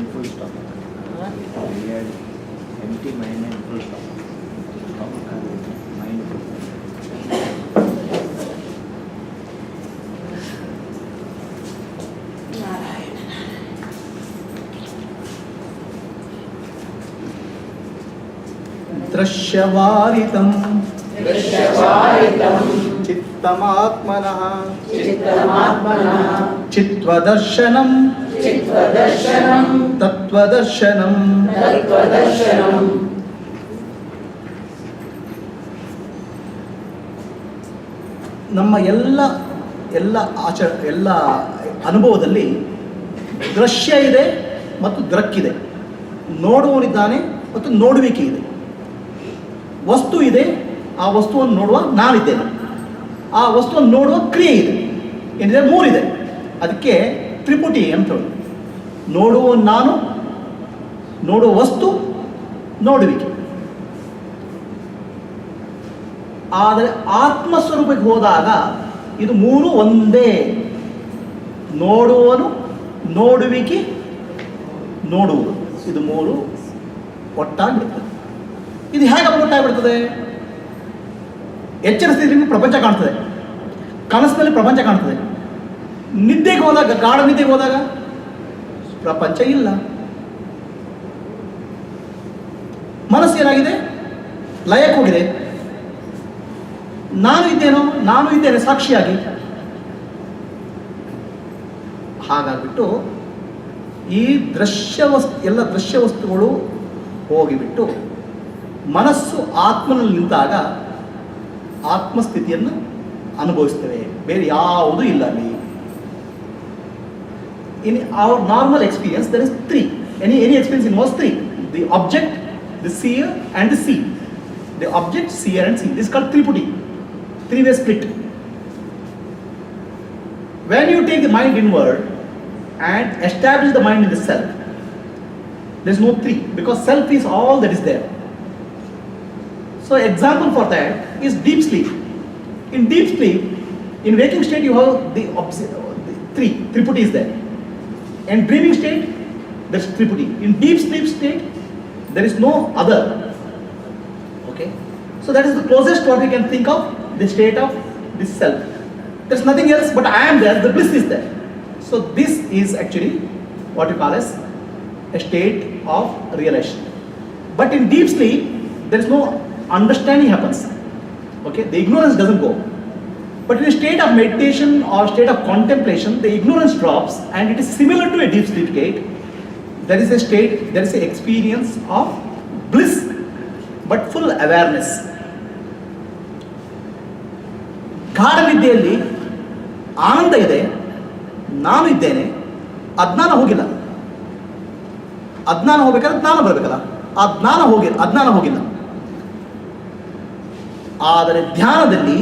and full stop. We had empty mind and full stop. Mind full stop. दृश्यवारितं चित्तमात्मनः चित्वदर्शनं तत्वदर्शनं ನಮ್ಮ ಎಲ್ಲ ಅನುಭವದಲ್ಲಿ ದೃಶ್ಯ ಇದೆ ಮತ್ತು ದೃಕ್ಕಿದೆ, ನೋಡುವವನಿದ್ದಾನೆ ಮತ್ತು ನೋಡುವಿಕೆ ಇದೆ, ವಸ್ತು ಇದೆ, ಆ ವಸ್ತುವನ್ನು ನೋಡುವ ನಾನಿದ್ದೇನೆ, ಆ ವಸ್ತುವನ್ನು ನೋಡುವ ಕ್ರಿಯೆ ಇದೆ, ಏನಿದೆ ಮೂರಿದೆ. ಅದಕ್ಕೆ ತ್ರಿಪುಟಿ ಅಂತ ಹೇಳಿ, ನೋಡುವ ನಾನು, ನೋಡುವ ವಸ್ತು, ನೋಡುವಿಕೆ. ಆದರೆ ಆತ್ಮಸ್ವರೂಪಕ್ಕೆ ಹೋದಾಗ ಇದು ಮೂರು ಒಂದೇ. ನೋಡುವನು, ನೋಡುವಿಕೆ, ನೋಡುವುದು, ಇದು ಮೂರು ಒಟ್ಟಾಗಿಬಿಡ್ತದೆ. ಇದು ಹೇಗೆ ಒಟ್ಟಾಗಿಬಿಡ್ತದೆ? ಎಚ್ಚರ ಸ್ಥಿತಿಯಲ್ಲಿ ಪ್ರಪಂಚ ಕಾಣ್ತದೆ, ಕನಸಿನಲ್ಲಿ ಪ್ರಪಂಚ ಕಾಣ್ತದೆ, ನಿದ್ದೆಗೆ ಹೋದಾಗ, ಗಾಢ ನಿದ್ದೆಗೆ ಹೋದಾಗ ಪ್ರಪಂಚ ಇಲ್ಲ. ಮನಸ್ಸು ಏನಾಗಿದೆ? ಲಯಕ್ಕೆ ಹೋಗಿದೆ. ನಾನು ಇದ್ದೇನೆ ಸಾಕ್ಷಿಯಾಗಿ. ಹಾಗಾಗ್ಬಿಟ್ಟು ಈ ಎಲ್ಲ ದೃಶ್ಯ ವಸ್ತುಗಳು ಹೋಗಿಬಿಟ್ಟು ಮನಸ್ಸು ಆತ್ಮನಲ್ಲಿ ನಿಂತಾಗ ಆತ್ಮಸ್ಥಿತಿಯನ್ನು ಅನುಭವಿಸ್ತೇವೆ, ಬೇರೆ ಯಾವುದೂ ಇಲ್ಲ ಅಲ್ಲಿ. In our normal experience, there is three. Any experience involves three: the object, the seer, and the seen. The object, seer, and seen. This is called triputi, three-way split. When you take the mind inward and establish the mind in the self, there is no three, because self is all that is there. So, example for that is deep sleep. In deep sleep, in waking state, you have the triputi is there. In dreaming state, there is triputi. In deep sleep state, there is no other. Okay, so that is the closest what we can think of the state of this self. There is nothing else, but I am there. The bliss is there. So this is actually what you call as a state of realization. But in deep sleep, there is no understanding happens. Okay, the ignorance doesn't go. But in a state of meditation or state of contemplation, the ignorance drops and it is similar to a deep sleep state. There is a state, there is an experience of bliss, but full awareness. ಗಾಢ ನಿದ್ದೆಯಲ್ಲಿ ಆನಂದ ಇದೆ, ನಾನು ಇದ್ದೇನೆ, ಅಜ್ಞಾನ ಹೋಗಿಲ್ಲ. ಅಜ್ಞಾನ ಹೋಗ್ಬೇಕಾದ್ರೆ ಜ್ಞಾನ ಬರಬೇಕಲ್ಲ, ಅಜ್ಞಾನ ಹೋಗಿಲ್ಲ. ಆದರೆ ಧ್ಯಾನದಲ್ಲಿ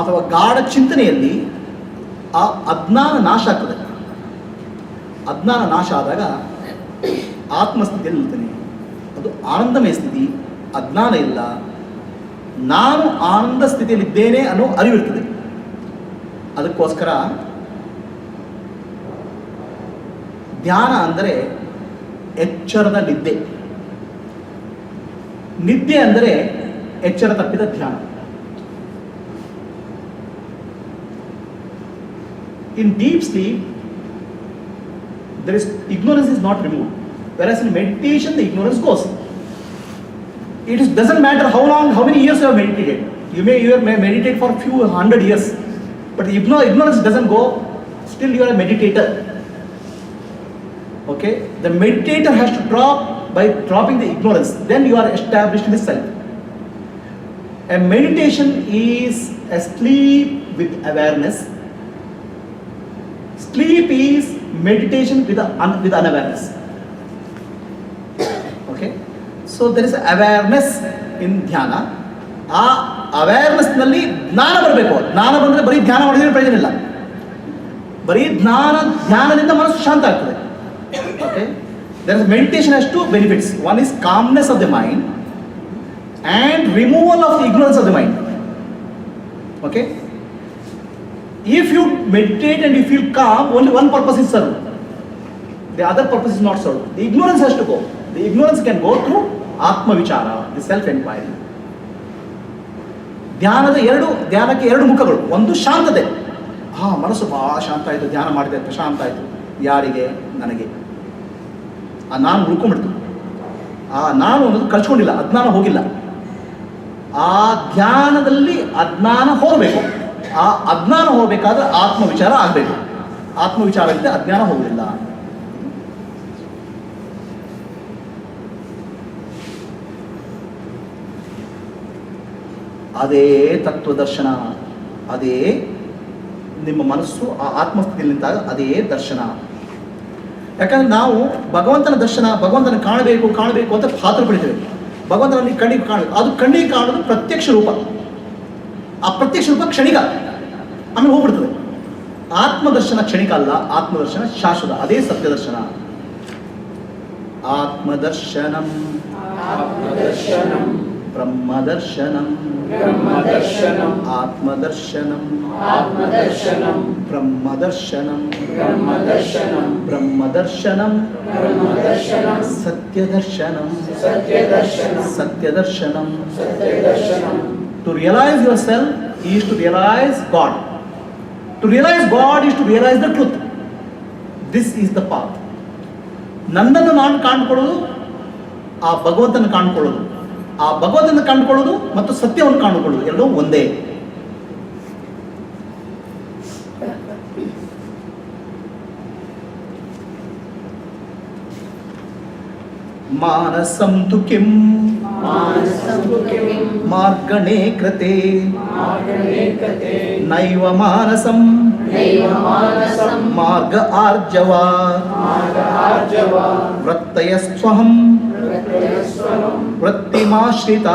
ಅಥವಾ ಗಾಢ ಚಿಂತನೆಯಲ್ಲಿ ಆ ಅಜ್ಞಾನ ನಾಶ ಆಗ್ತದೆ. ಅಜ್ಞಾನ ನಾಶ ಆದಾಗ ಆತ್ಮಸ್ಥಿತಿಯಲ್ಲಿ ನಿಲ್ತಾನೆ. ಅದು ಆನಂದಮಯ ಸ್ಥಿತಿ, ಅಜ್ಞಾನ ಇಲ್ಲ, ನಾನು ಆನಂದ ಸ್ಥಿತಿಯಲ್ಲಿದ್ದೇನೆ ಅನ್ನೋ ಅರಿವಿರ್ತದೆ. ಅದಕ್ಕೋಸ್ಕರ ಧ್ಯಾನ ಅಂದರೆ ಎಚ್ಚರದ ನಿದ್ದೆ, ನಿದ್ದೆ ಅಂದರೆ ಎಚ್ಚರ ತಪ್ಪಿದ ಧ್ಯಾನ. In deep sleep, there is ignorance is not removed, whereas in meditation the ignorance goes. It doesn't matter how many years you have meditated. You may meditate for a few 100 years, but the ignorance doesn't go. Still you are a meditator. Okay, the meditator has to drop by dropping the ignorance. Then you are established in the self. A meditation is a sleep with awareness. Sleep is meditation with unawareness. Okay, so there is awareness in dhyana. ಆ ಅವೇರ್ನೆಸ್ನಲ್ಲಿ ಜ್ಞಾನ ಬರಬೇಕು. ಜ್ಞಾನ ಬಂದರೆ ಬರೀ ಧ್ಯಾನ ಮಾಡಿದ್ರೆ ಪ್ರಯೋಜನ ಇಲ್ಲ. ಬರೀ ಧ್ಯಾನದಿಂದ ಮನಸ್ಸು ಶಾಂತ ಆಗ್ತದೆ. Okay, there is meditation has two benefits. One is calmness of the mind and removal of the ignorance of the mind. Okay, if you meditate and you feel calm, only one purpose is served. the other purpose is not served. The ignorance has to go. The ignorance can go through Atma Vichara, the self-enquiry. ಧ್ಯಾನಕ್ಕೆ ಎರಡು ಮುಖಗಳು. ಒಂದು ಶಾಂತತೆ. ಮನಸ್ಸು ಬಹಳ ಶಾಂತ ಆಯಿತು, ಧ್ಯಾನ ಮಾಡಿದೆ ಪ್ರಶಾಂತ ಆಯಿತು. ಯಾರಿಗೆ? ನನಗೆ. ಆ ನಾನು ಉಳ್ಕೊಂಡ್ಬಿಡ್ತು. ಆ ನಾನು ಅನ್ನೋದು ಕಳ್ಸ್ಕೊಂಡಿಲ್ಲ, ಅಜ್ಞಾನ ಹೋಗಿಲ್ಲ. ಆ ಧ್ಯಾನದಲ್ಲಿ ಅಜ್ಞಾನ ಹೋಗಬೇಕು. ಆ ಅಜ್ಞಾನ ಹೋಗಬೇಕಾದ್ರೆ ಆತ್ಮವಿಚಾರ ಆಗಬೇಕು. ಆತ್ಮವಿಚಾರ ಇದ್ದರೆ ಅಜ್ಞಾನ ಹೋಗಲಿಲ್ಲ. ಅದೇ ತತ್ವದರ್ಶನ, ಅದೇ ನಿಮ್ಮ ಮನಸ್ಸು ಆ ಆತ್ಮಸ್ಥಿತಿಯಲ್ಲಿ ನಿಂತಾಗ ಅದೇ ದರ್ಶನ. ಯಾಕಂದ್ರೆ ನಾವು ಭಗವಂತನ ದರ್ಶನ, ಭಗವಂತನ ಕಾಣಬೇಕು ಅಂತ ಪಾತ್ರ ಪಡಿತೇವೆ. ಭಗವಂತನಲ್ಲಿ ಕಣ್ಣಿಗೆ ಕಾಣಬೇಕು. ಅದು ಕಣ್ಣಿಗೆ ಕಾಣೋದು ಪ್ರತ್ಯಕ್ಷ ರೂಪ. ಆ ಪ್ರತ್ಯಕ್ಷ ರೂಪ ಕ್ಷಣಿಕ, ಆಮೇಲೆ ಹೋಗ್ಬಿಡ್ತದೆ. ಆತ್ಮದರ್ಶನ ಕ್ಷಣಿಕ ಅಲ್ಲ, ಆತ್ಮದರ್ಶನ ಶಾಶ್ವತ. ಅದೇ ಸತ್ಯದರ್ಶನ. ಆತ್ಮದರ್ಶನಂ ಬ್ರಹ್ಮದರ್ಶನಂ ಆತ್ಮದರ್ಶನಂ ಬ್ರಹ್ಮದರ್ಶನಂ ಬ್ರಹ್ಮದರ್ಶನಂ ಸತ್ಯದರ್ಶನಂ. To realize yourself is to realize God. To realize God is to realize the truth. This is the path. ನನ್ನನ್ನು ನಾನು ಕಾಣ್ಕೊಳ್ಳೋದು, ಆ ಭಗವಂತನ ಕಾಣ್ಕೊಳ್ಳೋದು, ಆ ಭಗವಂತನ ಕಂಡುಕೊಳ್ಳೋದು ಮತ್ತು ಸತ್ಯವನ್ನು ಕಾಣಿಕೊಳ್ಳೋದು ಎರಡೂ ಒಂದೇ. ಮಾನಸಂ ತು ಕಿಂ ಮಾರ್ಗಣೇ ಕೃತೆ ನೈವ ಮಾನಸಂ ಮಾರ್ಗ ಆರ್ಜವಾ ವೃತ್ತಯಸ್ವಹಂ ವೃತ್ತಿಮಾಶ್ರಿತ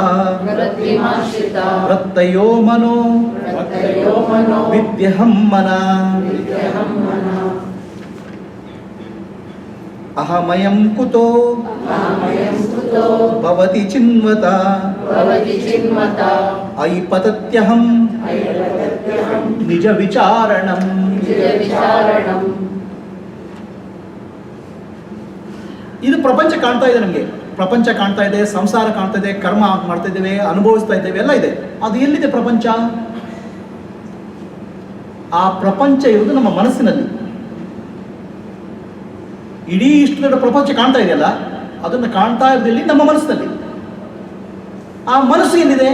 ವೃತ್ತಯೋ ಮನೋ ವಿದ್ಯಹಂ ಮನ ಅಹಮಯಂ ಕುತೋ ಭವತಿ ಚಿನ್ವತ ಐಪತತ್ಯಹಂ ನಿಜ ವಿಚಾರಣಂ. ಇದು ಪ್ರಪಂಚ ಕಾಣ್ತಾ ಇದೆ ನಮಗೆ. ಪ್ರಪಂಚ ಕಾಣ್ತಾ ಇದೆ, ಸಂಸಾರ ಕಾಣ್ತಾ ಇದೆ, ಕರ್ಮ ಮಾಡ್ತಾ ಇದ್ದೇವೆ, ಅನುಭವಿಸ್ತಾ ಇದ್ದೇವೆ, ಎಲ್ಲ ಇದೆ. ಅದು ಎಲ್ಲಿದೆ ಪ್ರಪಂಚ? ಆ ಪ್ರಪಂಚ ಇರುವುದು ನಮ್ಮ ಮನಸ್ಸಿನಲ್ಲಿ. ಇಡೀ ಇಷ್ಟು ದೊಡ್ಡ ಪ್ರಪಂಚ ಕಾಣ್ತಾ ಇದೆಯಲ್ಲ, ಅದನ್ನು ಕಾಣ್ತಾ ಇರೋದಿಲ್ಲಿ ನಮ್ಮ ಮನಸ್ಸಿನಲ್ಲಿ. ಆ ಮನಸ್ಸು ಎಲ್ಲಿದೆ?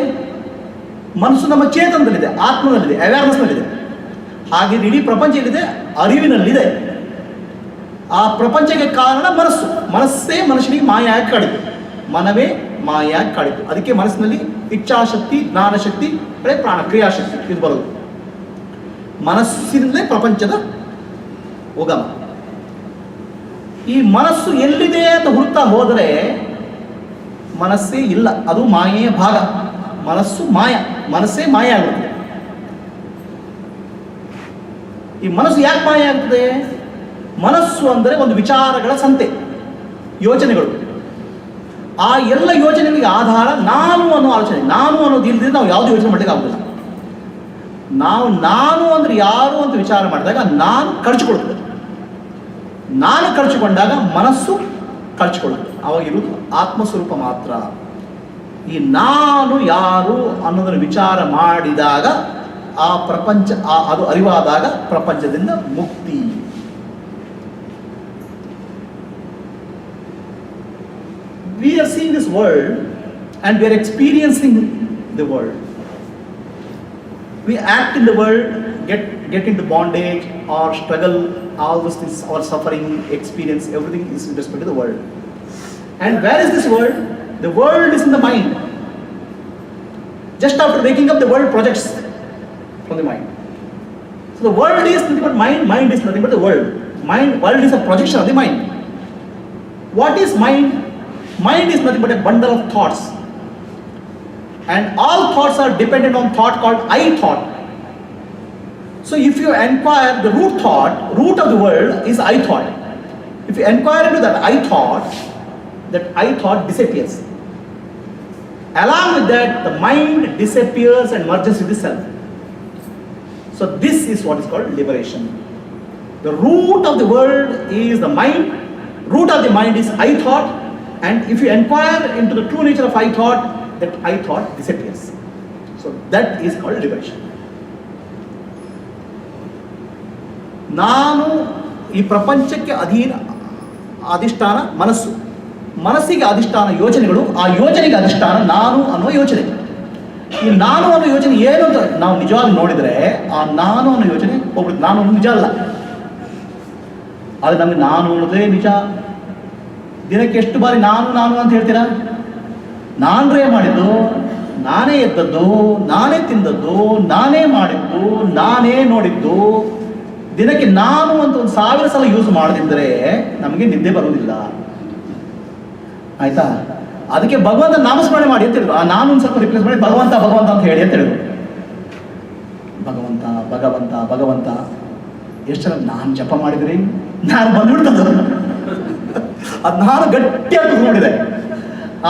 ಮನಸ್ಸು ನಮ್ಮ ಚೇತನದಲ್ಲಿದೆ, ಆತ್ಮನಲ್ಲಿದೆ, ಅವೇರ್ನೆಸ್ನಲ್ಲಿದೆ. ಹಾಗೆ ಇಡೀ ಪ್ರಪಂಚ ಎಲ್ಲಿದೆ? ಅರಿವಿನಲ್ಲಿದೆ. ಆ ಪ್ರಪಂಚಕ್ಕೆ ಕಾರಣ ಮನಸ್ಸು. ಮನಸ್ಸೇ ಮನುಷ್ಯನಿಗೆ ಮಾಯಾಗಿ ಕಾಡಿತು, ಮನವೇ ಮಾಯಾಗಿ ಕಾಡಿತು. ಅದಕ್ಕೆ ಮನಸ್ಸಿನಲ್ಲಿ ಇಚ್ಛಾಶಕ್ತಿ, ಜ್ಞಾನಶಕ್ತಿ, ಪ್ರಾಣ ಕ್ರಿಯಾಶಕ್ತಿ ಇದು ಬರೋದು. ಮನಸ್ಸಿನಲ್ಲೇ ಪ್ರಪಂಚದ ಉಗಮ. ಈ ಮನಸ್ಸು ಎಲ್ಲಿದೆ ಅಂತ ಹುಡುಕ್ತಾ ಹೋದರೆ ಮನಸ್ಸೇ ಇಲ್ಲ, ಅದು ಮಾಯೆಯ ಭಾಗ. ಮನಸ್ಸು ಮಾಯ, ಮನಸ್ಸೇ ಮಾಯ ಆಗುತ್ತೆ. ಈ ಮನಸ್ಸು ಯಾಕೆ ಮಾಯ ಆಗ್ತದೆ? ಮನಸ್ಸು ಅಂದರೆ ಒಂದು ವಿಚಾರಗಳ ಸಂತೆ, ಯೋಚನೆಗಳು. ಆ ಎಲ್ಲ ಯೋಚನೆಗಳಿಗೆ ಆಧಾರ ನಾನು ಅನ್ನೋ ಆಲೋಚನೆ. ನಾನು ಅನ್ನೋದು ಇಲ್ಲದೆ ನಾವು ಯಾವುದು ಯೋಚನೆ ಮಾಡಲಿಕ್ಕೆ ಆಗುದಿಲ್ಲ. ನಾನು ಅಂದ್ರೆ ಯಾರು ಅಂತ ವಿಚಾರ ಮಾಡಿದಾಗ ನಾನು ಕಳಚಿಕೊಳ್ಳುತ್ತದೆ. ನಾನು ಕಳಚಿಕೊಂಡಾಗ ಮನಸ್ಸು ಕಳಚಿಕೊಳ್ಳುತ್ತೆ. ಆವಾಗ ಇರುವುದು ಆತ್ಮಸ್ವರೂಪ ಮಾತ್ರ. ಈ ನಾನು ಯಾರು ಅನ್ನೋದನ್ನು ವಿಚಾರ ಮಾಡಿದಾಗ ಆ ಪ್ರಪಂಚ, ಅದು ಅರಿವಾದಾಗ ಪ್ರಪಂಚದಿಂದ ಮುಕ್ತಿ. We are seeing this world and we are experiencing the world. We act in the world, get into bondage or struggle, all those things, or suffering, experience, everything is with respect to the world. And where is this world? The world is in the mind. Just after waking up, the world projects from the mind. So the world is nothing but mind, mind is nothing but the world. World is a projection of the mind. What is mind? Mind is nothing but a bundle of thoughts. And all thoughts are dependent on thought called I thought. So if you inquire the root of the world is I thought. If you inquire into that I thought disappears. Along with that, the mind disappears and merges with the self. So this is what is called liberation. The root of the world is the mind, root of the mind is I thought, and if you inquire into the true nature of I thought, that I thought disappears. So that is called liberation. ನಾನು ಈ ಪ್ರಪಂಚಕ್ಕೆ ಅಧಿಷ್ಠಾನ ಮನಸ್ಸು, ಮನಸ್ಸಿಗೆ ಅಧಿಷ್ಠಾನ ಯೋಚನೆಗಳು, ಆ ಯೋಚನೆಗೆ ಅಧಿಷ್ಠಾನ ನಾನು ಅನ್ನುವ ಯೋಚನೆ. ಈ ನಾನು ಅನ್ನೋ ಯೋಚನೆ ಏನು ಅಂತ ನಾವು ನಿಜವಾಗಿ ನೋಡಿದರೆ, ಆ ನಾನು ಅನ್ನೋ ಯೋಚನೆ ಹೋಗ್ಬಿಡುತ್ತೆ. ನಾನು ಅನ್ನೋದು ನಿಜ ಅಲ್ಲ, ಅದು ನಮಗೆ ನಾನು ಅನ್ನೋದೇ ನಿಜ. ದಿನಕ್ಕೆ ಎಷ್ಟು ಬಾರಿ ನಾನು ನಾನು ಅಂತ ಹೇಳ್ತೀರಾ? ನಾನರೇ ಮಾಡಿದ್ದು, ನಾನೇ ಎದ್ದದ್ದು, ನಾನೇ ತಿಂದದ್ದು, ನಾನೇ ಮಾಡಿದ್ದು, ನಾನೇ ನೋಡಿದ್ದು. ದಿನಕ್ಕೆ ನಾನು ಅಂತ 1000 ಸಲ ಯೂಸ್ ಮಾಡದಿದ್ದರೆ ನಮಗೆ ನಿದ್ದೆ ಬರುವುದಿಲ್ಲ. ಆಯ್ತಾ? ಅದಕ್ಕೆ ಭಗವಂತ ನಾಮಸ್ಮರಣೆ ಮಾಡಿ ಅಂತ ಹೇಳಿದ್ರು. ಆ ನಾನು ಒಂದು ಸ್ವಲ್ಪ ರಿಪ್ಲೇಸ್ ಮಾಡಿ ಭಗವಂತ ಭಗವಂತ ಅಂತ ಹೇಳಿ ಅಂತ ಹೇಳಿದ್ರು. ಭಗವಂತ ಭಗವಂತ ಭಗವಂತ ಎಷ್ಟು ಜನ ನಾನು ಜಪ ಮಾಡಿದ್ರಿ, ನಾನು ಬಂದ್ಬಿಡ್ತದ ಅದು ನಾನು ಗಟ್ಟಿಯಾಗಿ ನೋಡಿದೆ.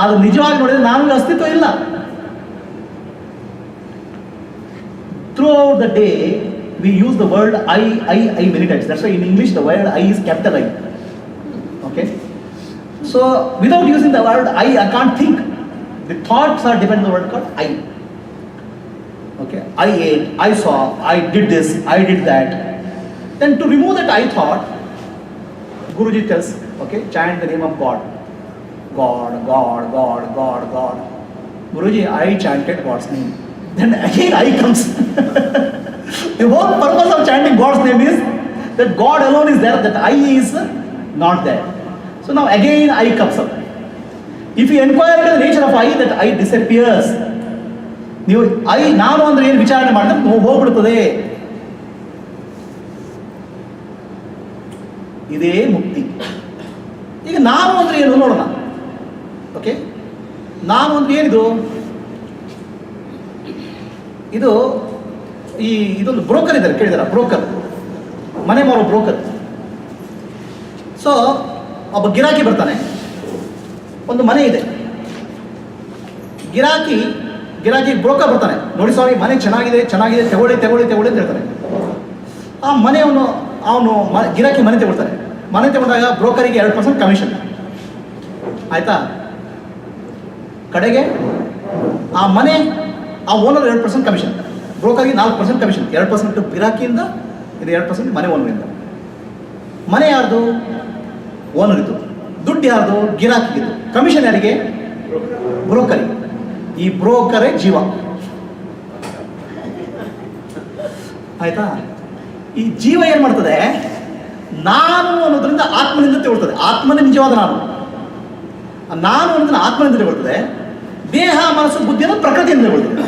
ಅದು ನಿಜವಾಗಿ ನೋಡಿದ್ರೆ ನನಗೆ ಅಸ್ತಿತ್ವ ಇಲ್ಲ. Throughout the day, we use the word I many times. That's why in English the word I is capital I. Okay? So without using the word I can't think. The thoughts are dependent on the word called I. Okay? I ate, I saw, I did this, I did that. Then to remove that I thought, Guruji tells, okay, chant the name of God. God, God, God, God, God. Guruji, I chanted God's name. Then again I comes. The whole purpose of chanting God's name is that God alone is there, that I is not there. So now again I comes up. If you inquire into the nature of I, that I disappears. ನೀವು I ನಾನು ಅಂದ್ರೆ ಏನು ವಿಚಾರಣೆ ಮಾಡಿದ್ರೆ ಹೋಗ್ಬಿಡ್ತದೆ. ಇದೇ ಮುಕ್ತಿ. ಈಗ ನಾನು ಅಂದ್ರೆ ಏನು ನೋಡೋಣ. ಓಕೆ, ನಾನು ಅಂದ್ರೆ ಏನಿದು? ಇದು ಇದೊಂದು ಬ್ರೋಕರ್ ಇದ್ದಾರೆ, ಕೇಳಿದಾರ? ಬ್ರೋಕರ್, ಮನೆ ಮಾರೋ ಬ್ರೋಕರ್. ಸೊ ಒಬ್ಬ ಗಿರಾಕಿ ಬರ್ತಾನೆ, ಒಂದು ಮನೆ ಇದೆ. ಗಿರಾಕಿ ಬ್ರೋಕರ್ ಬರ್ತಾನೆ, ನೋಡಿ ಸ್ವಾಮಿ ಮನೆ ಚೆನ್ನಾಗಿದೆ ಚೆನ್ನಾಗಿದೆ, ತಗೊಳ್ಳಿ ತಗೊಳ್ಳಿ ತಗೊಳ್ಳಿ ಅಂತ ಹೇಳ್ತಾನೆ. ಆ ಮನೆಯವನು ಗಿರಾಕಿ ಮನೆ ತಗೊಳ್ತಾನೆ. ಮನೆ ತಗೊಂಡಾಗ ಬ್ರೋಕರಿಗೆ 2% ಕಮಿಷನ್. ಆಯ್ತಾ? ಕಡೆಗೆ ಆ ಓನರ್ 2% ಕಮಿಷನ್, ಬ್ರೋಕರ್ಗೆ 4% ಕಮಿಷನ್. 2% ಗಿರಾಕಿಯಿಂದ, ಇದು 2% ಮನೆ ಓನರಿಂದ. ಮನೆ ಯಾರ್ದು? ಓನರಿದ್ದು. ದುಡ್ಡು ಯಾರ್ದು? ಗಿರಾಕಿಗಿದ್ದು. ಕಮಿಷನ್ ಯಾರಿಗೆ? ಬ್ರೋಕರಿಗೆ. ಈ ಬ್ರೋಕರೇ ಜೀವ. ಆಯ್ತಾ? ಈ ಜೀವ ಏನ್ ಮಾಡ್ತದೆ? ನಾನು ಅನ್ನೋದ್ರಿಂದ ಆತ್ಮನಿಂದ ತಿಳ್ಕೊಳ್ತದೆ. ಆತ್ಮನೇ ನಿಜವಾದ ನಾನು ಅನ್ನೋದನ್ನ ಆತ್ಮನಿಂದ ತಿಳ್ಕೊಳ್ತದೆ. ದೇಹ ಮನಸ್ಸು ಬುದ್ಧಿ ಅನ್ನೋದು ಪ್ರಕೃತಿಯಿಂದ ತಿಳ್ಕೊಳ್ತದೆ.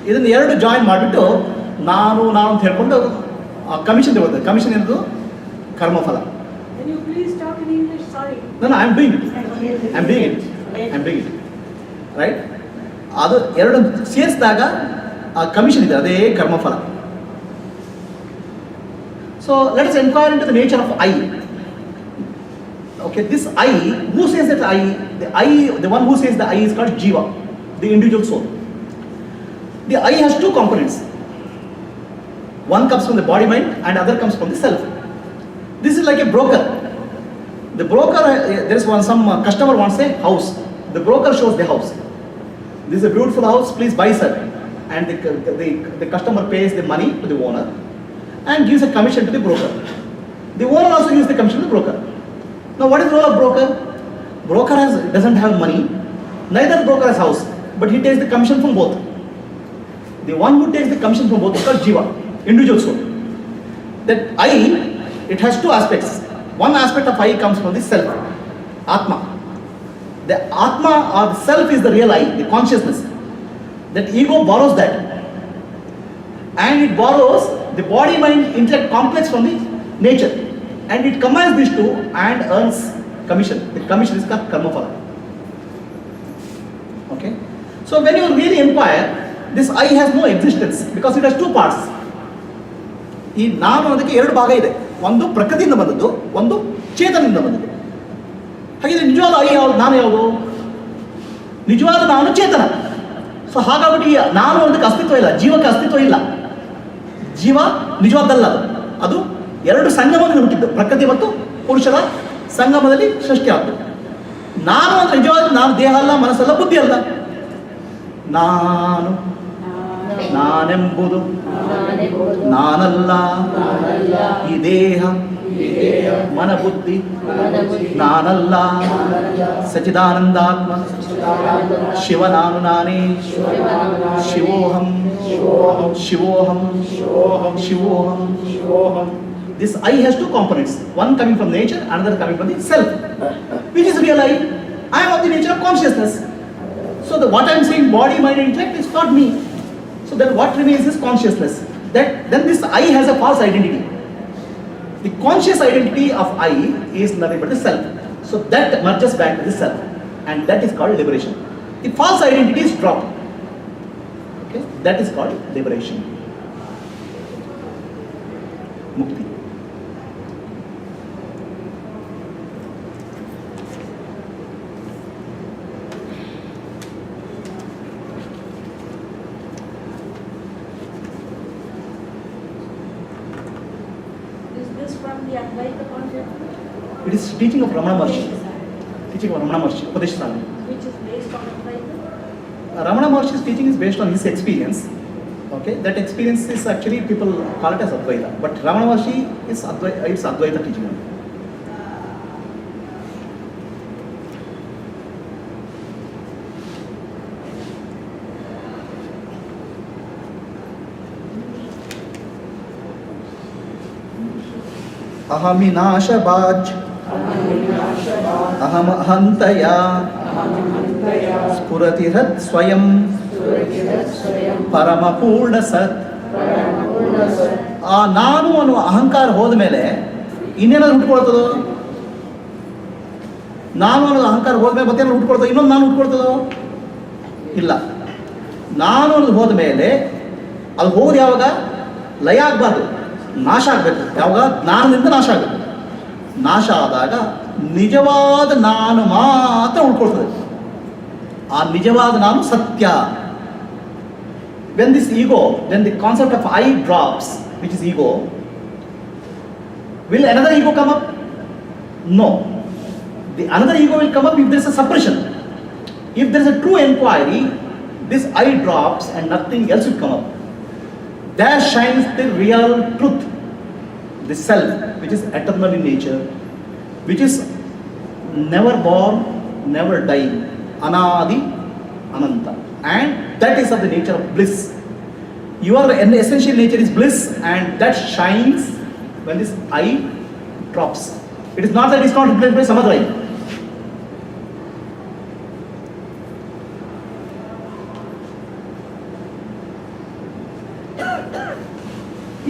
ಇದನ್ನು ಎರಡು ಜಾಯಿನ್ ಮಾಡಿಬಿಟ್ಟು ನಾನು ಅಂತ ಹೇಳ್ಕೊಂಡು ಕಮಿಷನ್ ತಗೊಳ್ತದೆ. ಕಮಿಷನ್ ಏನದು? ಕರ್ಮಫಲ. No, I'm doing it. Right? ಅದು ಎರಡು ಸೇರಿಸಿದಾಗ ಆ ಕಮಿಷನ್ ಇದೆ, ಅದೇ ಕರ್ಮಫಲ. So let us inquire into the nature of I. Okay, this I, who says that the one who says the I is called Jiva, the individual soul. The I has two components. One comes from the body mind and other comes from the self. This is like a broker. The broker, there is some customer wants a house. The broker shows the house. This is a beautiful house, please buy, sir. And the customer pays the money to the owner and gives a commission to the broker. The owner also gives the commission to the broker. Now what is the role of broker? Broker doesn't have money, neither the broker has house, but he takes the commission from both. The one who takes the commission from both is called Jiva, individual soul. That I, it has two aspects. One aspect of I comes from the self, Atma. The Atma or the self is the real I, the consciousness. That ego borrows that. And it borrows the body, mind, intellect complex from the nature. And it combines these two and earns commission. The commission is called karma phala. Okay? So when you really inquire, this I has no existence because it has two parts. ಈ ನಾನು ಅದಕ್ಕೆ ಎರಡು ಭಾಗ ಇದೆ. ಒಂದು ಪ್ರಕೃತಿಯಿಂದ ಬಂದದ್ದು, ಒಂದು ಚೇತನದಿಂದ ಬಂದದ್ದು. ಹಾಗಿದ್ರೆ ನಿಜವಾದ ಐ ಯಾವುದು? ನಾನು ಯಾವುದು? ನಿಜವಾದ ನಾನು ಚೇತನ. ಸೊ ಹಾಗಾಗಿ ನಾನು ಅದಕ್ಕೆ ಅಸ್ತಿತ್ವ ಇಲ್ಲ, ಜೀವಕ್ಕೆ ಅಸ್ತಿತ್ವ ಇಲ್ಲ. ಜೀವ ನಿಜವಾದಲ್ಲ. ಅದು ಎರಡು ಸಂಗಮವನ್ನು ಹುಟ್ಟಿದ್ದು, ಪ್ರಕೃತಿ ಮತ್ತು ಪುರುಷರ ಸಂಗಮದಲ್ಲಿ ಸೃಷ್ಟಿ ಆಗ್ತದೆ. ನಾನು ಅಂದ್ರೆ ನಿಜವಾದ ನಾನು ದೇಹ ಅಲ್ಲ, ಮನಸ್ಸಲ್ಲ, ಬುದ್ಧಿ ಅಲ್ಲ. ನಾನು ನಾನೆಂಬುದು ನಾನಲ್ಲ. ಈ ದೇಹ ಮನ ಬುದ್ಧಿ ನಾನಲ್ಲ. ಸಚಿದಾನಂದಾತ್ಮ ಶಿವ ನಾನು ನಾನೇ. ಶಿವೋಹಂ ಶಿವೋಹಂ ಶಿವೋಹಂ. This I has two components, one coming from nature, another coming from the self. Which is real I? I am of the nature of consciousness. So what I am saying, body, mind, intellect, is not me. So then what remains is consciousness. Then this I has a false identity. The conscious identity of I is nothing but the self. So that merges back to the self, and that is called liberation. The false identity is dropped. Okay, that is called liberation. Mukti. From the Advaita concept, It is teaching of Ramana Maharshi. Teaching of Ramana Maharshi, Upadeshatanga. which is based on Advaita. Ramana Maharshi's teaching is based on his experience. Okay, that experience is actually people call it as Advaita, but Ramana Maharshi is it's Advaita teaching. अहमिनाशबाज अहम अहंतया स्फुरति हृत् स्वयं ಪರಮ ಪೂರ್ಣ ಸತ್. ಆ ನಾನು ಅನ್ನುವ ಅಹಂಕಾರ ಹೋದ ಮೇಲೆ ಇನ್ನೇನಾದ್ರು ಹುಟ್ಕೊಳ್ತದೋ? ನಾನು ಅನ್ನೋದು ಅಹಂಕಾರ ಹೋದ್ಮೇಲೆ ಮತ್ತೇನಾದ್ರು ಹುಟ್ಕೊಳ್ತದೋ? ಇನ್ನೊಂದು ನಾನು ಹುಟ್ಕೊಳ್ತದೋ? ಇಲ್ಲ. ನಾನು ಅನ್ನೋದು ಹೋದ ಮೇಲೆ ಅದು ಹೋಗೋದು ಯಾವಾಗ? ಲಯ ಆಗಬಾರ್ದು, ನಾಶ ಆಗಬೇಕು. ಯಾವಾಗ? ಜ್ಞಾನದಿಂದ ನಾಶ ಆಗಬೇಕು. ನಾಶ ಆದಾಗ ನಿಜವಾದ ನಾನು ಮಾತ್ರ ಉಳ್ಕೊಳ್ತದೆ. ಆ ನಿಜವಾದ ನಾನು ಸತ್ಯ. When this ego, when the concept of I drops, which is ego, will another ego come up? No. The another ego will come up if there is a suppression. If there is a true inquiry, this I drops and nothing else will come up. There shines the real truth, the self, which is eternal in nature, which is never born, never dying, anadi, ananta, and that is of the nature of bliss. Your essential nature is bliss, and that shines when this I drops. It is not that it is not replaced by some other I.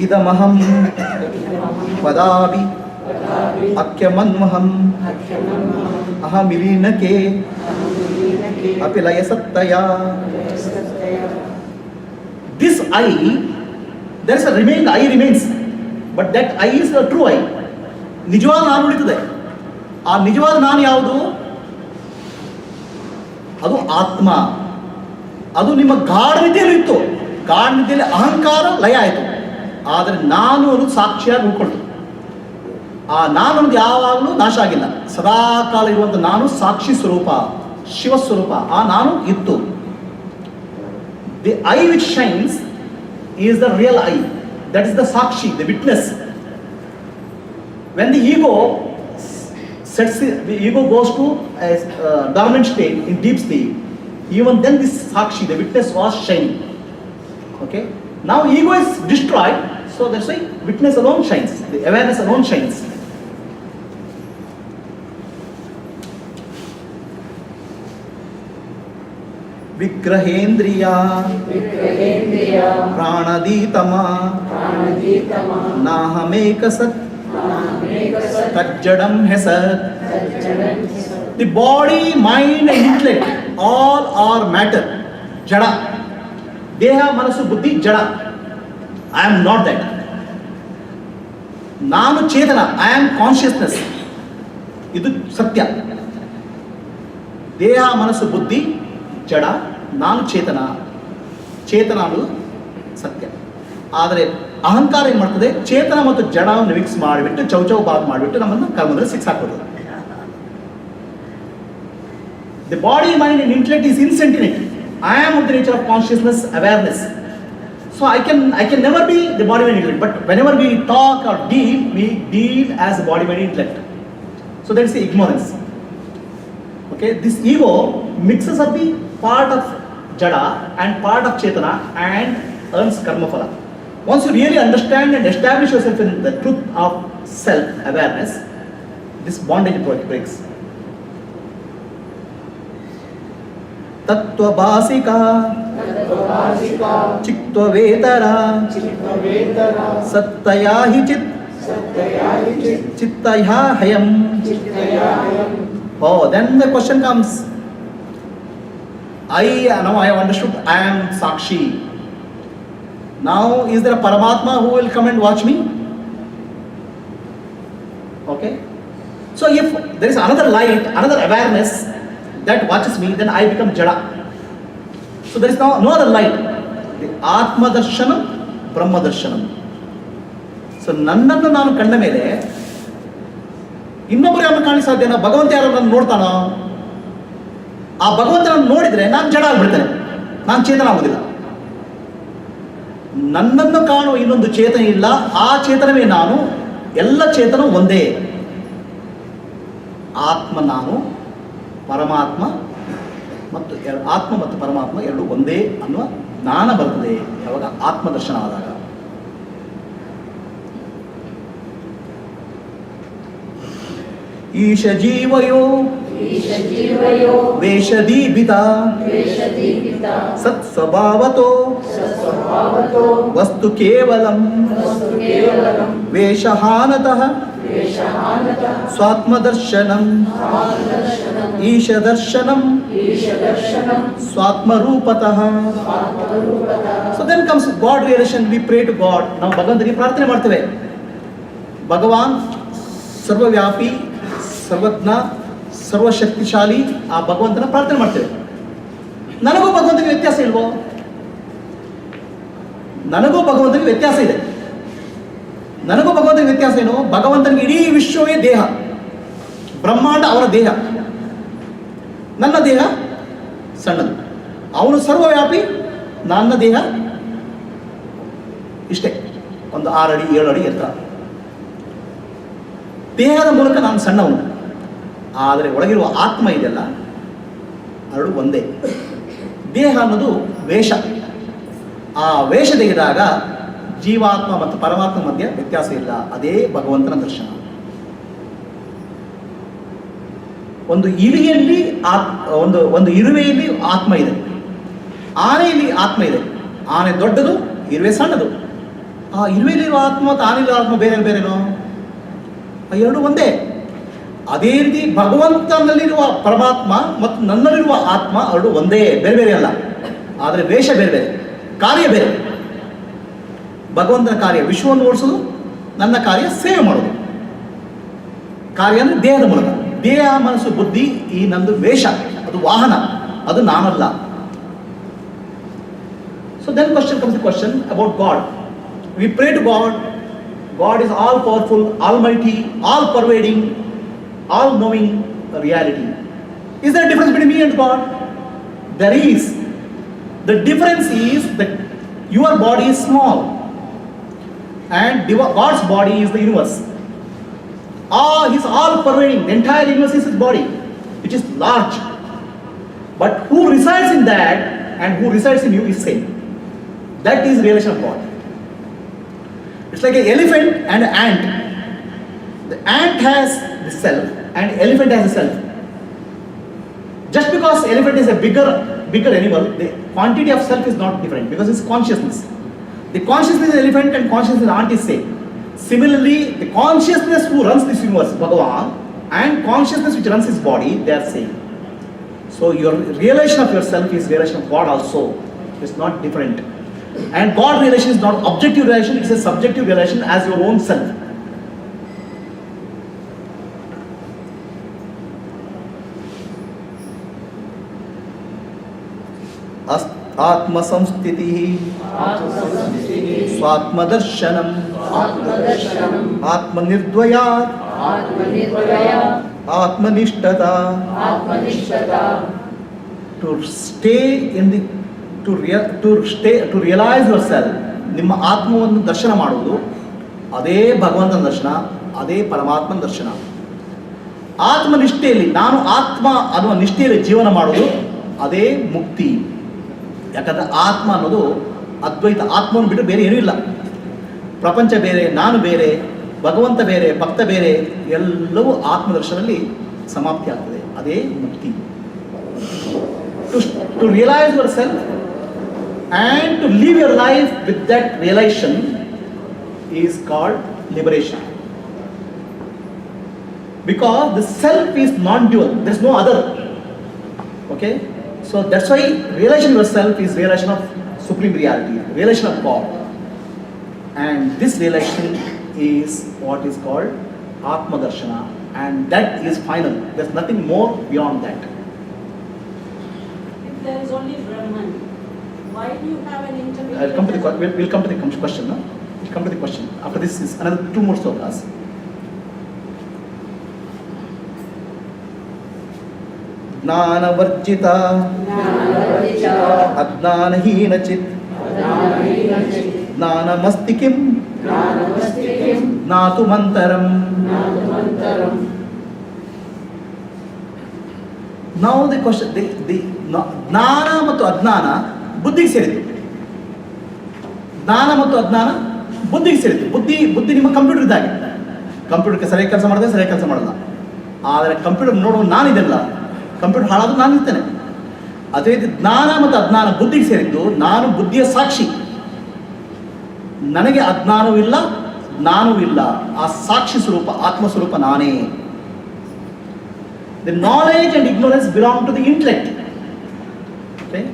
idamaham padabi akyamannaham ahamilinake apilaya sattaya. This I, there is a remaining I remains, but that I is the true I. ನಿಜವಾದ ನಾನು ಉಳಿತದೆ. ಆ ನಿಜವಾದ ನಾನು ಯಾವುದು? ಅದು ಆತ್ಮ. ಅದು ನಿಮ್ಮ ಗಾಢ ನಿದ್ದೆಯಲ್ಲಿ ಇತ್ತು. ಗಾಢ ನಿದ್ದೆಯಲ್ಲಿ ಅಹಂಕಾರ ಲಯ ಆಯಿತು. ಆದರೆ ನಾನು ಅನ್ನೋದು ಸಾಕ್ಷಿಯಾಗಿ ಉಳ್ಕೊಳ್ತು. ಆ ನಾನು ಅನ್ನೋದು ಯಾವಾಗಲೂ ನಾಶ ಆಗಿಲ್ಲ. ಸದಾ ಕಾಲ ಇರುವಂಥ ನಾನು ಸಾಕ್ಷಿ ಸ್ವರೂಪ, ಶಿವಸ್ವರೂಪ. ಆ ನಾನು ಇತ್ತು. The I which shines is the real I. That is the sakshi, the witness. When the ego goes to a dormant state, in deep sleep, even then this sakshi, the witness, was shining. Okay. Now ego is destroyed, so that's why witness alone shines. The awareness alone shines. ವಿಗ್ರಹೇಂದ್ರಿಯ ಪ್ರಾಣದೀತಮ ನಾಹಮೇಕ ಸತ್ ತಜ್ಜಡಂ ಹೆಸತ್. The body, mind and intellect all are matter, ಜಡ. ದೇಹ, ಮನಸ್ಸು, ಬುದ್ಧಿ ಜಡ. I am not that. ನಾನು ಚೇತನ, ಐ ಆಮ್ ಕಾನ್ಷಿಯಸ್ನೆಸ್. ಇದು ಸತ್ಯ. ದೇಹ, ಮನಸ್ಸು, ಬುದ್ಧಿ ಜಡ, ನಾನು ಚೇತನ. ಚೇತನ ಅನ್ನೋದು ಸತ್ಯ. ಆದರೆ ಅಹಂಕಾರ ಏನು ಮಾಡ್ತದೆ? ಚೇತನ ಮತ್ತು ಜಡವನ್ನು ಮಿಕ್ಸ್ ಮಾಡಿಬಿಟ್ಟು ಚೌಚೌ ಬಾದ್ ಮಾಡಿಬಿಟ್ಟು ನಮ್ಮನ್ನು ಕರ್ಮದಲ್ಲಿ ಸಿಕ್ಸಾಕ್ಬಿಡ್ತದೆ. The body, mind and intellect is insentient. I am of the nature of consciousness, awareness. So I can never be the body, mind, intellect. But whenever we talk or deal, we deal as the body, mind, intellect. So that is the ignorance. Okay, this ego mixes up the part of jada and part of chetana and earns karma phala. Once you really understand and establish yourself in the truth of self-awareness, this bondage breaks. Tattvabhasika Chittvavetara Sattaya chit Chittaya hayam. Oh, then the question comes. Now I have understood I am Sakshi. Now is there a Paramatma who will come and watch me? Okay. So if there is another light, another awareness that watches me, then I become Jada. So there is no other light. The Atma Darshanam, Brahma Darshanam. So ನನ್ನನ್ನು ನಾನು ಕಂಡ ಮೇಲೆ ಇನ್ನೊಬ್ಬರು ಯಾರನ್ನು ಕಾಣಲಿಕ್ಕೆ ಸಾಧ್ಯನಾ? ಭಗವಂತ ಯಾರನ್ನು ನೋಡ್ತಾನೋ? ಆ ಭಗವಂತನನ್ನು ನೋಡಿದರೆ ನಾನು ಜಡ ಆಗ್ಬಿಡ್ತೇನೆ, ನಾನು ಚೇತನ ಆಗುವುದಿಲ್ಲ. ನನ್ನನ್ನು ಕಾಣುವ ಇನ್ನೊಂದು ಚೇತನ ಇಲ್ಲ, ಆ ಚೇತನವೇ ನಾನು, ಎಲ್ಲ ಚೇತನ ಒಂದೇ. ಆತ್ಮ ನಾನು, ಪರಮಾತ್ಮ ಮತ್ತು ಆತ್ಮ ಮತ್ತು ಪರಮಾತ್ಮ ಎರಡು ಒಂದೇ ಅನ್ನುವ ಜ್ಞಾನ ಬರ್ತದೆ ಯಾವಾಗ ಆತ್ಮದರ್ಶನ ಆದಾಗ. ಈಶ ಜೀವಯೋ ವೇಷದೀಪಿತ ಸತ್ಸ್ವಭಾವತೋ ವಸ್ತು ಕೇವಲಂ ವೇಷಹಾನತಃ ಸ್ವಾತ್ಮದರ್ಶನಂ ಈಶದರ್ಶನಂ ಸ್ವಾತ್ಮರೂಪತಃ. So then comes God relation. We pray to God. ನಾವು ಭಗವಂತನಿಗೆ ಪ್ರಾರ್ಥನೆ ಮಾಡ್ತೇವೆ. ಭಗವಾನ್ ಸರ್ವವ್ಯಾಪಿ, ಸರ್ವಜ್ಞ, ಸರ್ವಶಕ್ತಿಶಾಲಿ, ಆ ಭಗವಂತನ ಪ್ರಾರ್ಥನೆ ಮಾಡ್ತೇವೆ. ನನಗೂ ಭಗವಂತನಿಗೆ ವ್ಯತ್ಯಾಸ ಇಲ್ವೋ? ನನಗೂ ಭಗವಂತನಿಗೆ ವ್ಯತ್ಯಾಸ ಇದೆ. ನನಗೂ ಭಗವಂತನಿಗೆ ವ್ಯತ್ಯಾಸ ಏನು? ಭಗವಂತನಿಗೆ ಇಡೀ ವಿಶ್ವವೇ ದೇಹ, ಬ್ರಹ್ಮಾಂಡ ಅವರ ದೇಹ, ನನ್ನ ದೇಹ ಸಣ್ಣದು. ಅವನು ಸರ್ವವ್ಯಾಪಿ, ನನ್ನ ದೇಹ ಇಷ್ಟೇ, ಒಂದು 6 ಅಡಿ 7 ಅಡಿ ಎತ್ತರ. ದೇಹದ ಮೂಲಕ ನಾನು ಸಣ್ಣವನು, ಆದರೆ ಒಳಗಿರುವ ಆತ್ಮ ಇದೆಯಲ್ಲ ಎರಡು ಒಂದೇ. ದೇಹ ಅನ್ನೋದು ವೇಷ. ಆ ವೇಷ ತೆಗೆದಾಗ ಜೀವಾತ್ಮ ಮತ್ತು ಪರಮಾತ್ಮ ಮಧ್ಯೆ ವ್ಯತ್ಯಾಸ ಇಲ್ಲ. ಅದೇ ಭಗವಂತನ ದರ್ಶನ. ಒಂದು ಇಲಿಯಲ್ಲಿ ಒಂದು ಇರುವೆಯಲ್ಲಿ ಆತ್ಮ ಇದೆ, ಆನೆಯಲ್ಲಿ ಆತ್ಮ ಇದೆ. ಆನೆ ದೊಡ್ಡದು, ಇರುವೆ ಸಣ್ಣದು. ಆ ಇರುವೆಯಲ್ಲಿರುವ ಆತ್ಮ ಮತ್ತು ಆನೆಯಲ್ಲಿರುವ ಆತ್ಮ ಬೇರೆ ಬೇರೆನೋ? ಎರಡು ಒಂದೇ. ಅದೇ ರೀತಿ ಭಗವಂತನಲ್ಲಿರುವ ಪರಮಾತ್ಮ ಮತ್ತು ನನ್ನಲ್ಲಿರುವ ಆತ್ಮ ಎರಡು ಒಂದೇ, ಬೇರೆ ಬೇರೆ ಅಲ್ಲ. ಆದರೆ ವೇಷ ಬೇರೆ ಬೇರೆ, ಕಾರ್ಯ ಬೇರೆ. ಭಗವಂತನ ಕಾರ್ಯ ವಿಶ್ವವನ್ನು ಓಡಿಸೋದು, ನನ್ನ ಕಾರ್ಯ ಸೇವೆ ಮಾಡೋದು. ಕಾರ್ಯ ಅಂದರೆ ದೇಹದ ಮೂಲಕ. ದೇಹ, ಮನಸ್ಸು, ಬುದ್ಧಿ ಈ ನಂದು ವೇಷ, ಅದು ವಾಹನ, ಅದು ನಾನಲ್ಲ. So then comes the question about God. We pray to God. God is all powerful, almighty, all pervading, all knowing reality. Is there a difference between me and God? There is. The difference is that your body is small and God's body is the universe. He's all pervading. The entire universe is his body, which is large. But who resides in that and who resides in you is same. That is relation of God. It's like an elephant and an ant. The ant has the self and elephant has a self. Just because elephant is a bigger animal, the quantity of self is not different because it's consciousness. The consciousness is elephant and consciousness ant is same. Similarly, the consciousness who runs this universe, Bhagavan, and consciousness which runs his body, they are same. So your realization of yourself is realization of God also. It's not different. And God relation is not objective relation, it's a subjective relation as your own self. Atma samstiti Swatmadarsanam Atma nirdvayat Atmanishthata. To stay in the to realize yourself. ನಿಮ್ಮ ಆತ್ಮವನ್ನು ದರ್ಶನ ಮಾಡುವುದು ಅದೇ ಭಗವಂತನ ದರ್ಶನ, ಅದೇ ಪರಮಾತ್ಮನ ದರ್ಶನ. ಆತ್ಮನಿಷ್ಠೆಯಲ್ಲಿ ನಾನು ಆತ್ಮ ಅನ್ನುವ ನಿಷ್ಠೆಯಲ್ಲಿ ಜೀವನ ಮಾಡೋದು ಅದೇ ಮುಕ್ತಿ. ಯಾಕಂದರೆ ಆತ್ಮ ಅನ್ನೋದು ಅದ್ವೈತ, ಆತ್ಮವನ್ನು ಬಿಟ್ಟು ಬೇರೆ ಏನೂ ಇಲ್ಲ. ಪ್ರಪಂಚ ಬೇರೆ, ನಾನು ಬೇರೆ, ಭಗವಂತ ಬೇರೆ, ಭಕ್ತ ಬೇರೆ, ಎಲ್ಲವೂ ಆತ್ಮದರ್ಶನದಲ್ಲಿ ಸಮಾಪ್ತಿ ಆಗ್ತದೆ. ಅದೇ ಮುಕ್ತಿ. To realise your self and to live your life with that realization is called liberation. Because the self is non-dual, there is no other. Okay, so that's why realization of yourself is realization of supreme reality, realization of God, and this realization is what is called Atma Darshana, and that is final. There is nothing more beyond that. If there is only Brahman, why do you have an intermediate? We'll come to the question. No? We'll come to the question. After this is another 2 more slokas. Jnanavarjita Adnanahina Chit Jnanamastikim Natu Mantaram. Now the question, the ಜ್ಞಾನ ಮತ್ತು ಅಜ್ಞಾನ ಬುದ್ಧಿಗೆ ಸೇರಿತು. ಜ್ಞಾನ ಮತ್ತು ಅಜ್ಞಾನ ಬುದ್ಧಿಗೆ ಸೇರಿತು. ಬುದ್ಧಿ ನಿಮ್ಮ ಕಂಪ್ಯೂಟರ್ ಇದ್ದಾಗೆ. ಕಂಪ್ಯೂಟರ್ಗೆ ಸರಿಯಾಗಿ ಕೆಲಸ ಮಾಡಿದ್ರೆ ಸರಿಯಾಗಿ ಕೆಲಸ ಮಾಡಲ್ಲ. ಆದರೆ ಕಂಪ್ಯೂಟರ್ ನೋಡುವ ನಾನಿದೆಲ್ಲ, ಕಂಪ್ಯೂಟರ್ ಹಾಳಾದರೂ ನಾನು ಇರ್ತೇನೆ. ಅದೇ ರೀತಿ ಜ್ಞಾನ ಮತ್ತು ಅಜ್ಞಾನ ಬುದ್ಧಿಗೆ ಸೇರಿದ್ದು. ನಾನು ಬುದ್ಧಿಯ ಸಾಕ್ಷಿ, ನನಗೆ ಅಜ್ಞಾನವೂ ಇಲ್ಲ, ಜ್ಞಾನವೂ ಇಲ್ಲ. ಆ ಸಾಕ್ಷಿ ಸ್ವರೂಪ, ಆತ್ಮಸ್ವರೂಪ ನಾನೇ. The knowledge and ignorance belong to the intellect. Okay?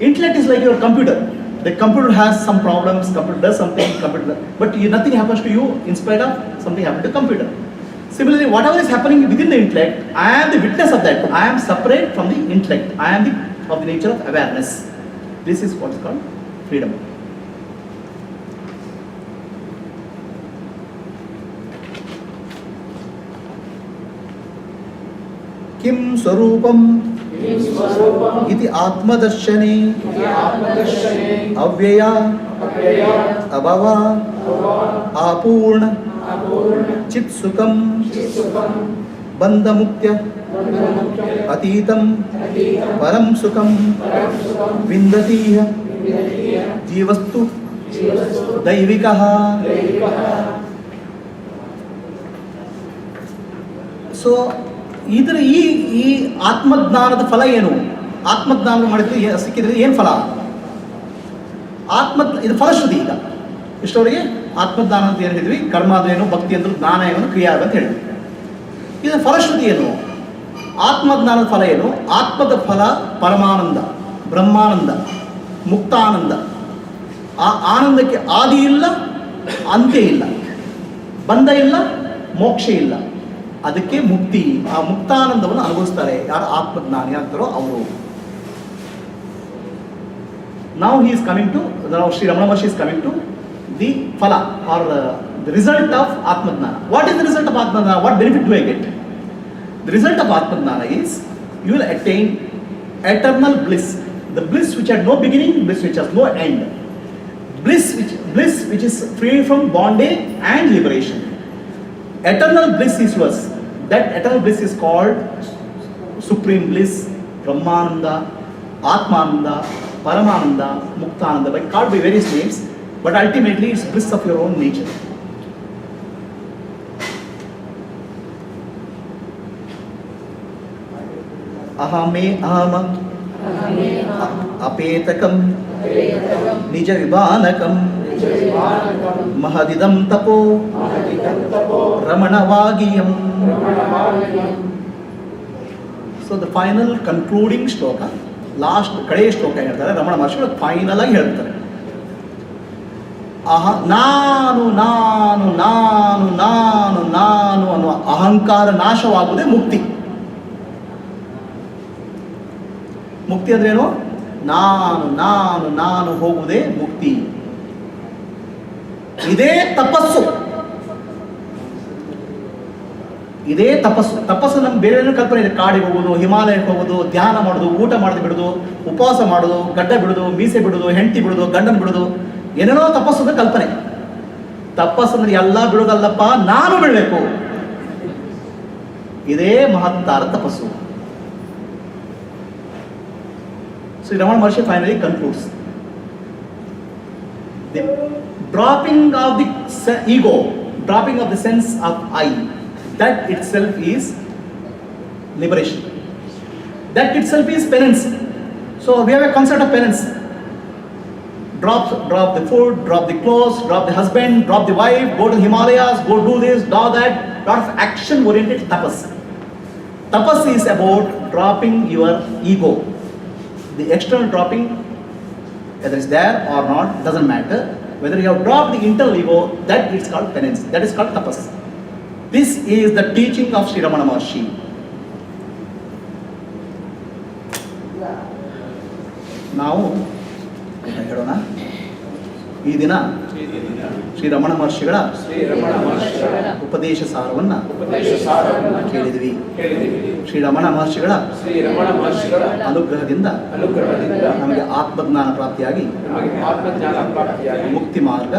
Intellect is like your computer. The computer has some problems, computer does something, but nothing happens to you in spite of something happened to the computer. Similarly, whatever is happening within the intellect, I am the witness of that. I am separate from the intellect. I am of the nature of awareness. This is what is called freedom. किम स्वरूपम इति आत्मदर्शने अव्यया अभवा आपूर्ण चित् सुखम बंध मुक्त्य अतीतम परम सुखम विन्दति जीवस्तु दैविकः. So ಇದರ ಈ ಆತ್ಮಜ್ಞಾನದ ಫಲ ಏನು? ಆತ್ಮಜ್ಞಾನ ಮಾಡಿದ್ರೆ ಸಿಕ್ಕಿದ್ರೆ ಏನು ಫಲ? ಇದು ಫಲಶ್ರುತಿ. ಈಗ ಇಷ್ಟವರೆಗೆ ಆತ್ಮಜ್ಞಾನ ಅಂತ ಏನು ಹೇಳಿದ್ವಿ? ಕರ್ಮ ಅಂದ್ರೇನು, ಭಕ್ತಿ ಅಂದ್ರು, ಜ್ಞಾನ ಏನು, ಕ್ರಿಯಾ ಅಂತ ಹೇಳಿದ್ವಿ. ಇದರ ಫಲಶ್ರುತಿ ಏನು? ಆತ್ಮಜ್ಞಾನದ ಫಲ ಏನು? ಆತ್ಮದ ಫಲ ಪರಮಾನಂದ, ಬ್ರಹ್ಮಾನಂದ, ಮುಕ್ತಾನಂದ. ಆ ಆನಂದಕ್ಕೆ ಆದಿ ಇಲ್ಲ, ಅಂತ್ಯ ಇಲ್ಲ, ಬಂಧ ಇಲ್ಲ, ಮೋಕ್ಷ ಇಲ್ಲ. ಅದಕ್ಕೆ ಮುಕ್ತಿ. ಆ ಮುಕ್ತಾನಂದವನ್ನು ಅನುಭವಿಸ್ತಾರೆ ಯಾರು ಆತ್ಮಜ್ಞಾನಿ ಆಗ್ತಾರೋ ಅವರು. Now he is coming to, now Sri Ramana Maharshi is coming to the phala or the result of Atmajnana. What is the result of Atmajnana? What benefit do I get? The result of Atmajnana is you will attain eternal bliss. The bliss which had no beginning, bliss which has no end. Bliss which is free from bondage and liberation. Eternal bliss is yours. That eternal bliss is called supreme bliss, Brahmananda, Atmananda, Paramananda, Muktananda, but called by various names, but ultimately it's bliss of your own nature. Ahame ahama apetakam nija vibanakam mahadidam tapo ramanavagiyam. So the final concluding shloka, last ಕಡೆಯ ಶ್ಲೋಕ ಹೇಳ್ತಾರೆ ರಮಣ ಮಹರ್ಷಿಗಳು final ಆಗಿ ಹೇಳ್ತಾರೆ. ನಾನು ನಾನು ನಾನು ನಾನು ನಾನು ಅನ್ನುವ ಅಹಂಕಾರ ನಾಶವಾಗುವುದೇ ಮುಕ್ತಿ. ಮುಕ್ತಿ ಅಂದ್ರೆ ಏನು? ನಾನು ನಾನು ನಾನು ಹೋಗುವುದೇ ಮುಕ್ತಿ. ಇದೇ ತಪಸ್ಸು. ಇದೇ ತಪಸ್ಸು. ತಪಸ್ಸು ನಮ್ಗೆ ಬೇರೆ ಏನೋ ಕಲ್ಪನೆ ಇದೆ. ಕಾಡಿಗೆ ಹೋಗೋದು, ಹಿಮಾಲಯಕ್ಕೆ ಹೋಗೋದು, ಧ್ಯಾನ ಮಾಡೋದು, ಊಟ ಮಾಡೋದು ಬಿಡೋದು, ಉಪವಾಸ ಮಾಡೋದು, ಗಡ್ಡ ಬಿಡೋದು, ಮೀಸೆ ಬಿಡೋದು, ಹೆಂಡತಿ ಬಿಡೋದು, ಗಂಡನ ಬಿಡೋದು, ಏನೇನೋ ತಪಸ್ಸು ಕಲ್ಪನೆ. ತಪಸ್ಸು ಅಂದ್ರೆ ಎಲ್ಲ ಬಿಡೋದಲ್ಲಪ್ಪ, ನಾನು ಬಿಡಬೇಕು. ಇದೇ ಮಹತ್ತಾರ ತಪಸ್ಸು. Shri Ramana Maharshi finally concludes the dropping of the ego, dropping of the sense of I, that itself is liberation. That itself is penance. So we have a concept of penance. Drop the food, drop the clothes, drop the husband, drop the wife, go to the Himalayas, go do this, do that. Lot of action oriented tapas. Tapas is about dropping your ego. The external dropping, whether it's there or not, doesn't matter. Whether you have dropped the internal ego, that is called penance. That is called tapas. This is the teaching of Sri Ramana Maharshi. ನಾವು ಹೇಳೋಣ, ಈ ದಿನ ಶ್ರೀ ರಮಣ ಮಹರ್ಷಿಗಳ ಉಪದೇಶ ಸಾರವನ್ನು ಕೇಳಿದ್ವಿ. ಶ್ರೀ ರಮಣ ಮಹರ್ಷಿಗಳ ಅನುಗ್ರಹದಿಂದ ನಮಗೆ ಆತ್ಮಜ್ಞಾನ ಪ್ರಾಪ್ತಿಯಾಗಿ ಮುಕ್ತಿ ಮಾರ್ಗ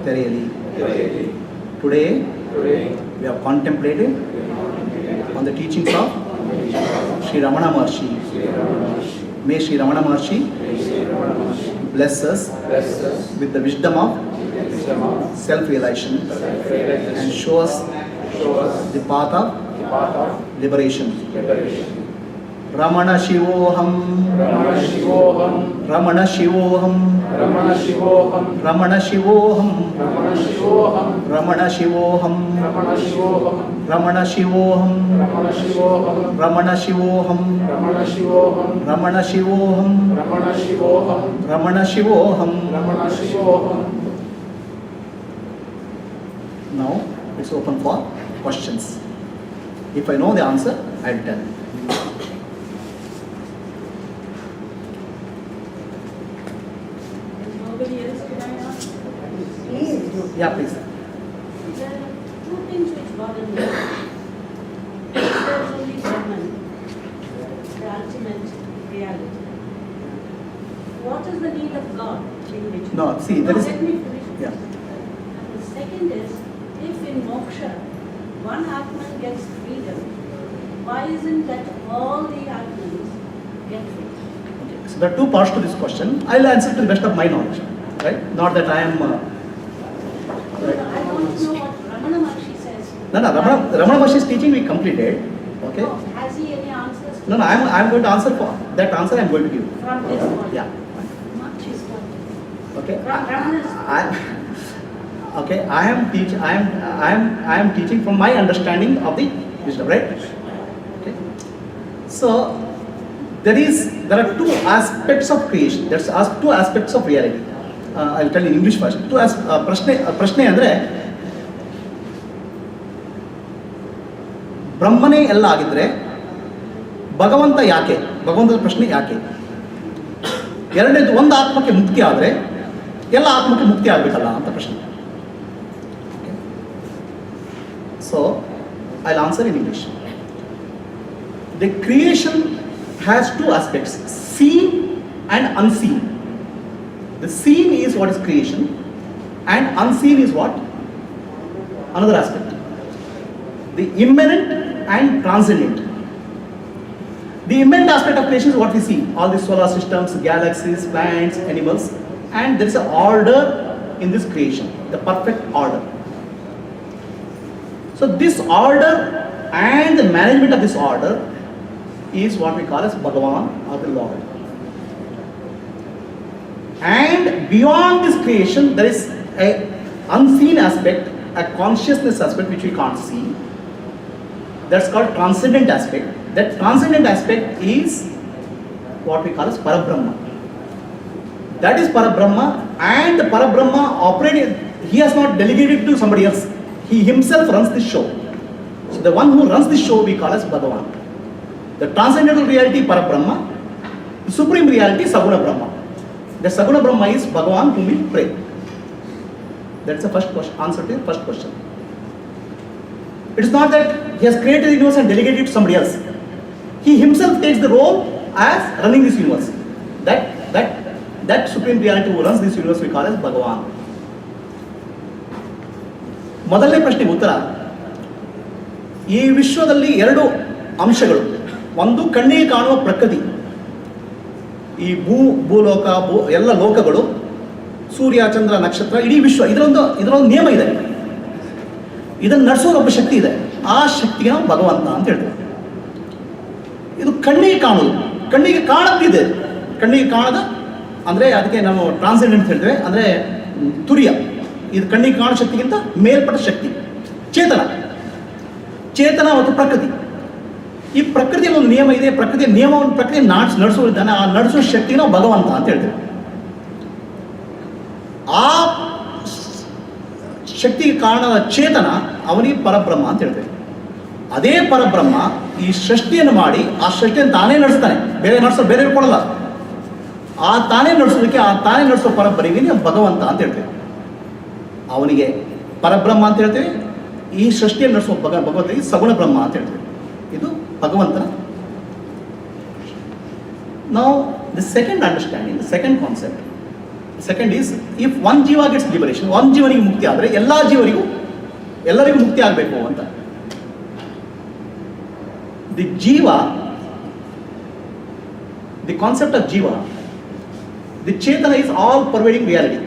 ತೆರೆಯಲಿ. Today we have contemplated on the teachings of Sri Ramana Maharshi. May Sri Ramana Maharshi bless us with the wisdom of self-realization and show us the path of liberation. Ramana Shivoham, Ramana Shivoham, Ramana Shivoham, Ramana Shivoham, Ramana Shivoham, Ramana Shivoham, Ramana Shivoham, Ramana Shivoham, Ramana Shivoham, Ramana Shivoham. Now it's open for questions. If I know the answer, I'll tell. Nobody else, can I ask? Yeah, please. There are two things which bother me. There's only Brahman, the ultimate reality. What is the need of God in which? No, see, there is. Let me finish. Yeah. And the second is, if in moksha one Atman gets freedom, why isn't that all the Atmans get freedom? So there are two parts to this question. I'll answer to the best of my knowledge, right? Not that I am. I want to know what Ramana Maharshi says. No, Ramana Maharshi's teaching we completed. Okay. Has he any answers? No, I'm going to answer for that answer. I'm going to give. From this point. Yeah. Much is what. Okay. Ramana's. Okay. I am teaching from my understanding of the wisdom, right? Okay. So there are two aspects of creation. There's two aspects of reality. I'll tell you in English first. ಪ್ರಶ್ನೆ ಅಂದ್ರೆ ಬ್ರಹ್ಮನೇ ಎಲ್ಲ ಆಗಿದ್ರೆ ಭಗವಂತ ಯಾಕೆ? ಭಗವಂತನ ಪ್ರಶ್ನೆ ಯಾಕೆ? ಎರಡನೇದು, ಒಂದು ಆತ್ಮಕ್ಕೆ ಮುಕ್ತಿ ಆದರೆ ಎಲ್ಲ ಆತ್ಮಕ್ಕೆ ಮುಕ್ತಿ ಆಗಬೇಕಲ್ಲ ಅಂತ ಪ್ರಶ್ನೆ. So I'll answer in English. The creation has two aspects, seen and unseen. The seen is what is creation, and unseen is what? Another aspect. The immanent and transcendent. The immanent aspect of creation is what we see, all the solar systems, galaxies, plants, animals, and there is an order in this creation, the perfect order. So this order and the management of this order is what we call as Bhagavan or the Lord. And beyond this creation, there is a unseen aspect, a consciousness aspect which we can't see. That's called transcendent aspect. That transcendent aspect is what we call as Parabrahma. That is Parabrahma, and the Parabrahma operating, he has not delegated to somebody else. He himself runs this show. So the one who runs this show we call as Bhagavan. The transcendental reality Parabrahma, the supreme reality Saguna Brahma. The Saguna Brahma is Bhagavan whom we pray. That's the first question, answer to the first question. It is not that he has created the universe and delegated it to somebody else. He himself takes the role as running this universe. That supreme reality who runs this universe we call as Bhagavan. ಮೊದಲನೇ ಪ್ರಶ್ನೆಗೆ ಉತ್ತರ, ಈ ವಿಶ್ವದಲ್ಲಿ ಎರಡು ಅಂಶಗಳು. ಒಂದು ಕಣ್ಣಿಗೆ ಕಾಣುವ ಪ್ರಕೃತಿ, ಈ ಭೂಲೋಕ ಎಲ್ಲ ಲೋಕಗಳು, ಸೂರ್ಯ ಚಂದ್ರ ನಕ್ಷತ್ರ, ಇಡೀ ವಿಶ್ವ, ಇದರೊಂದು ನಿಯಮ ಇದೆ. ಇದನ್ನು ನಡೆಸೋದು ಒಬ್ಬ ಶಕ್ತಿ ಇದೆ. ಆ ಶಕ್ತಿಗೆ ನಾವು ಭಗವಂತ ಅಂತ ಹೇಳ್ತೇವೆ. ಇದು ಕಣ್ಣಿಗೆ ಕಾಣೋದು, ಕಣ್ಣಿಗೆ ಕಾಣದಿದೆ. ಕಣ್ಣಿಗೆ ಕಾಣದ ಅಂದರೆ ಅದಕ್ಕೆ ನಾವು ಟ್ರಾನ್ಸೆಂಡೆಂಟ್ ಹೇಳ್ತೇವೆ, ಅಂದರೆ ತುರಿಯ. ಇದು ಕಣ್ಣಿಗೆ ಕಾಣೋ ಶಕ್ತಿಗಿಂತ ಮೇಲ್ಪಟ್ಟ ಶಕ್ತಿ ಚೇತನ ಮತ್ತು ಪ್ರಕೃತಿ. ಈ ಪ್ರಕೃತಿಯಲ್ಲಿ ಒಂದು ನಿಯಮ ಇದೆ. ಪ್ರಕೃತಿಯ ನಿಯಮವನ್ನು ಪ್ರಕೃತಿ ನಡೆಸೋದಿದ್ದಾನೆ. ಆ ನಡೆಸೋ ಶಕ್ತಿಗೆ ನಾವು ಭಗವಂತ ಅಂತ ಹೇಳ್ತೇವೆ. ಆ ಶಕ್ತಿಗೆ ಕಾರಣದ ಚೇತನ ಅವನಿಗೆ ಪರಬ್ರಹ್ಮ ಅಂತ ಹೇಳ್ತೇವೆ. ಅದೇ ಪರಬ್ರಹ್ಮ ಈ ಸೃಷ್ಟಿಯನ್ನು ಮಾಡಿ ಆ ಸೃಷ್ಟಿಯನ್ನು ತಾನೇ ನಡೆಸ್ತಾನೆ, ಬೇರೆ ಕೊಡಲ್ಲ. ಆ ತಾನೇ ನಡೆಸೋದಕ್ಕೆ, ಆ ತಾನೇ ನಡೆಸೋ ಪರಬ್ರಹ್ಮನಿಗೆ ಭಗವಂತ ಅಂತ ಹೇಳ್ತೇವೆ. ಅವನಿಗೆ ಪರಬ್ರಹ್ಮ ಅಂತ ಹೇಳ್ತೇವೆ. ಈ ಸೃಷ್ಟಿಯನ್ನು ನಡೆಸುವ ಭಗವಂತನಿಗೆ ಸಗುಣ ಬ್ರಹ್ಮ ಅಂತ ಹೇಳ್ತೇವೆ. ಇದು ಭಗವಂತನ. Now the second understanding, the second concept, the second is, if one jiva gets liberation, one ಜೀವನಿಗೆ ಮುಕ್ತಿ ಆದರೆ ಎಲ್ಲರಿಗೂ ಮುಕ್ತಿ ಆಗಬೇಕು ಅಂತ. The jiva, the concept of jiva, the chetana is all pervading reality.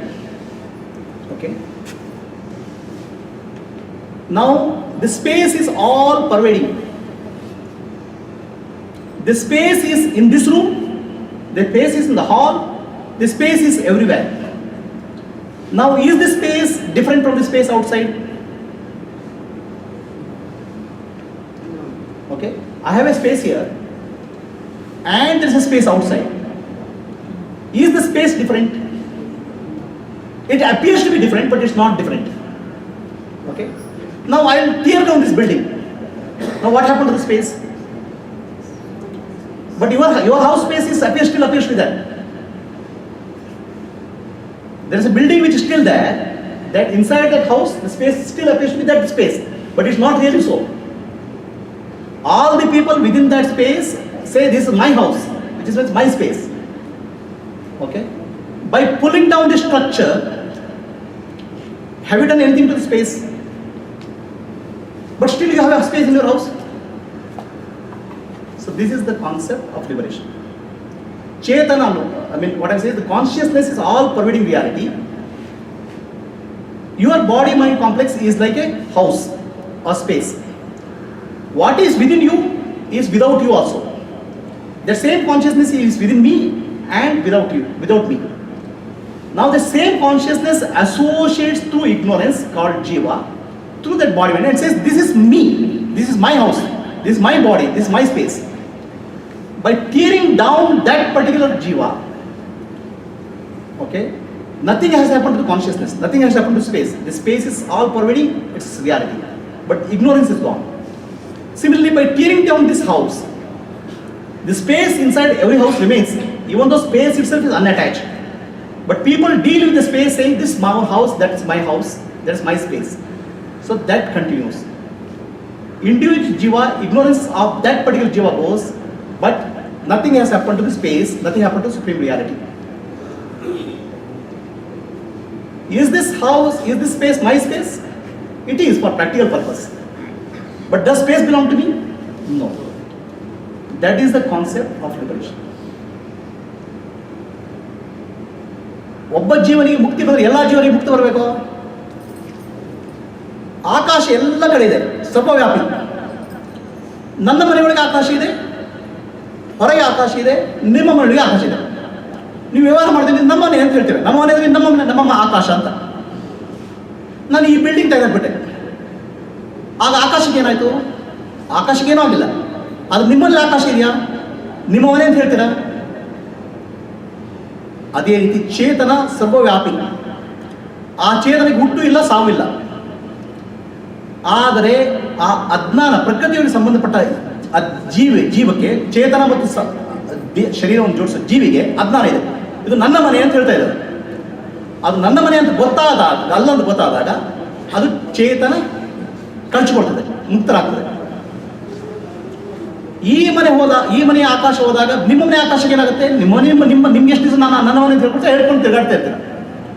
Okay. Now the space is all pervading. The space is in this room, the space is in the hall, the space is everywhere. Now is the space different from the space outside? Okay, I have a space here and there is a space outside. Is the space different? It appears to be different, but it's not different. Okay. Now I will tear down this building. Now what happened to the space? But your house space still appears to be there. There is a building which is still there. That inside that house, the space still appears to be that space, but it's not really so. All the people within that space say this is my house, which is my space. Okay. By pulling down the structure, have you done anything to the space? But still you have a space in your house. So this is the concept of liberation. Chetana, what I say is the consciousness is all pervading reality. Your body-mind complex is like a house or space. What is within you is without you also. The same consciousness is within me and without me. Now the same consciousness associates through ignorance called jiva, through that body mind, and says this is me, this is my house, this is my body, this is my space. By tearing down that particular jiva, okay, nothing has happened to the consciousness, nothing has happened to space. The space is all pervading, it's reality, but ignorance is gone. Similarly, by tearing down this house, the space inside every house remains, even though space itself is unattached. But people deal with the space saying this is my house, that is my house, that is my space. So that continues. Individual jiva, ignorance of that particular jiva goes, but nothing has happened to the space, nothing happened to supreme reality. Is this house, is this space my space? It is for practical purpose. But does space belong to me? No. That is the concept of liberation. ಒಬ್ಬ ಜೀವನಿಗೆ ಮುಕ್ತಿ ಬಂದರೆ ಎಲ್ಲ ಜೀವನಿಗೆ ಮುಕ್ತಿ ಬರಬೇಕು. ಆಕಾಶ ಎಲ್ಲ ಕಡೆ ಇದೆ, ಸರ್ವವ್ಯಾಪಿ. ನನ್ನ ಮನೆಯೊಳಗೆ ಆಕಾಶ ಇದೆ, ಹೊರಗೆ ಆಕಾಶ ಇದೆ, ನಿಮ್ಮ ಮನೆಯೊಳಗೆ ಆಕಾಶ ಇದೆ. ನೀವು ವ್ಯವಹಾರ ಮಾಡ್ತೀವಿ, ನಮ್ಮ ಮನೆ ಅಂತ ಹೇಳ್ತೇವೆ. ನಮ್ಮ ಮನೆ ಅಂದರೆ ನಮ್ಮ ಆಕಾಶ ಅಂತ. ನಾನು ಈ ಬಿಲ್ಡಿಂಗ್ ತೆಗೆದುಬಿಟ್ಟೆ, ಆಗ ಆಕಾಶಕ್ಕೆ ಏನಾಯಿತು? ಆಕಾಶಕ್ಕೆ ಏನೂ ಆಗಿಲ್ಲ. ಅದು ನಿಮ್ಮಲ್ಲಿ ಆಕಾಶ ಇದೆಯಾ? ನಿಮ್ಮ ಮನೆ ಅಂತ ಹೇಳ್ತೀರಾ? ಅದೇ ರೀತಿ ಚೇತನ ಸರ್ವವ್ಯಾಪಿ. ಆ ಚೇತನಕ್ಕೆ ಹುಟ್ಟು ಇಲ್ಲ, ಸಾವಿಲ್ಲ. ಆದರೆ ಆ ಅಜ್ಞಾನ, ಪ್ರಕೃತಿಯವರಿಗೆ ಸಂಬಂಧಪಟ್ಟ ಜೀವಕ್ಕೆ, ಚೇತನ ಮತ್ತು ಶರೀರವನ್ನು ಜೋಡಿಸೋ ಜೀವಿಗೆ ಅಜ್ಞಾನ ಇದೆ. ಇದು ನನ್ನ ಮನೆ ಅಂತ ಹೇಳ್ತಾ ಇದ್ದಾರೆ. ಅದು ನನ್ನ ಮನೆ ಅಂತ ಗೊತ್ತಾದಾಗ, ಅಲ್ಲಂತ ಗೊತ್ತಾದಾಗ ಅದು ಚೇತನ ಕಳ್ಚಿಕೊಳ್ತದೆ. ಮುಕ್ತರಾಗ್ತದೆ. ಈ ಮನೆ ಆಕಾಶ ಹೋದಾಗ ನಿಮ್ಮ ಮನೆ ಆಕಾಶಕ್ಕೆ ಏನಾಗುತ್ತೆ? ನಿಮ್ಗೆ ಎಷ್ಟು ದಿವಸ ನಾನು ನನ್ನ ಮನೆ ಹೇಳ್ಕೊಂಡು ತಿರುಗಾಡ್ತಾ ಇರ್ತೀನಿ.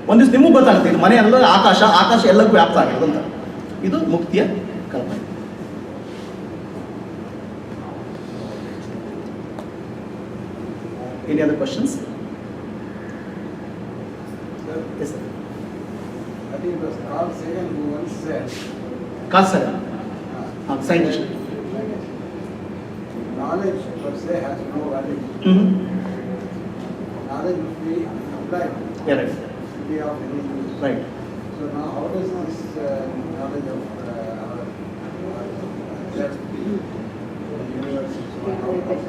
ಒಂದು ದಿವಸ ನಿಮಗೂ ಗೊತ್ತಾಗುತ್ತೆ ಇದು ಮನೆ ಅಲ್ಲ ಆಕಾಶ ಎಲ್ಲಕ್ಕೂ ವ್ಯಾಪ್ತ ಆಗಿರೋದು ಅಂತ. ಇದು ಮುಕ್ತಿಯ ಕಲ್ಪನೆ. Any other questions? Yes, sir. I think it was Carl Sagan who once said, Carl Sagan, scientist. knowledge per se has no value. Mm-hmm. Knowledge must be applied Yeah, right. to be of any use. Right. So now how does this knowledge of our just the universe, how does that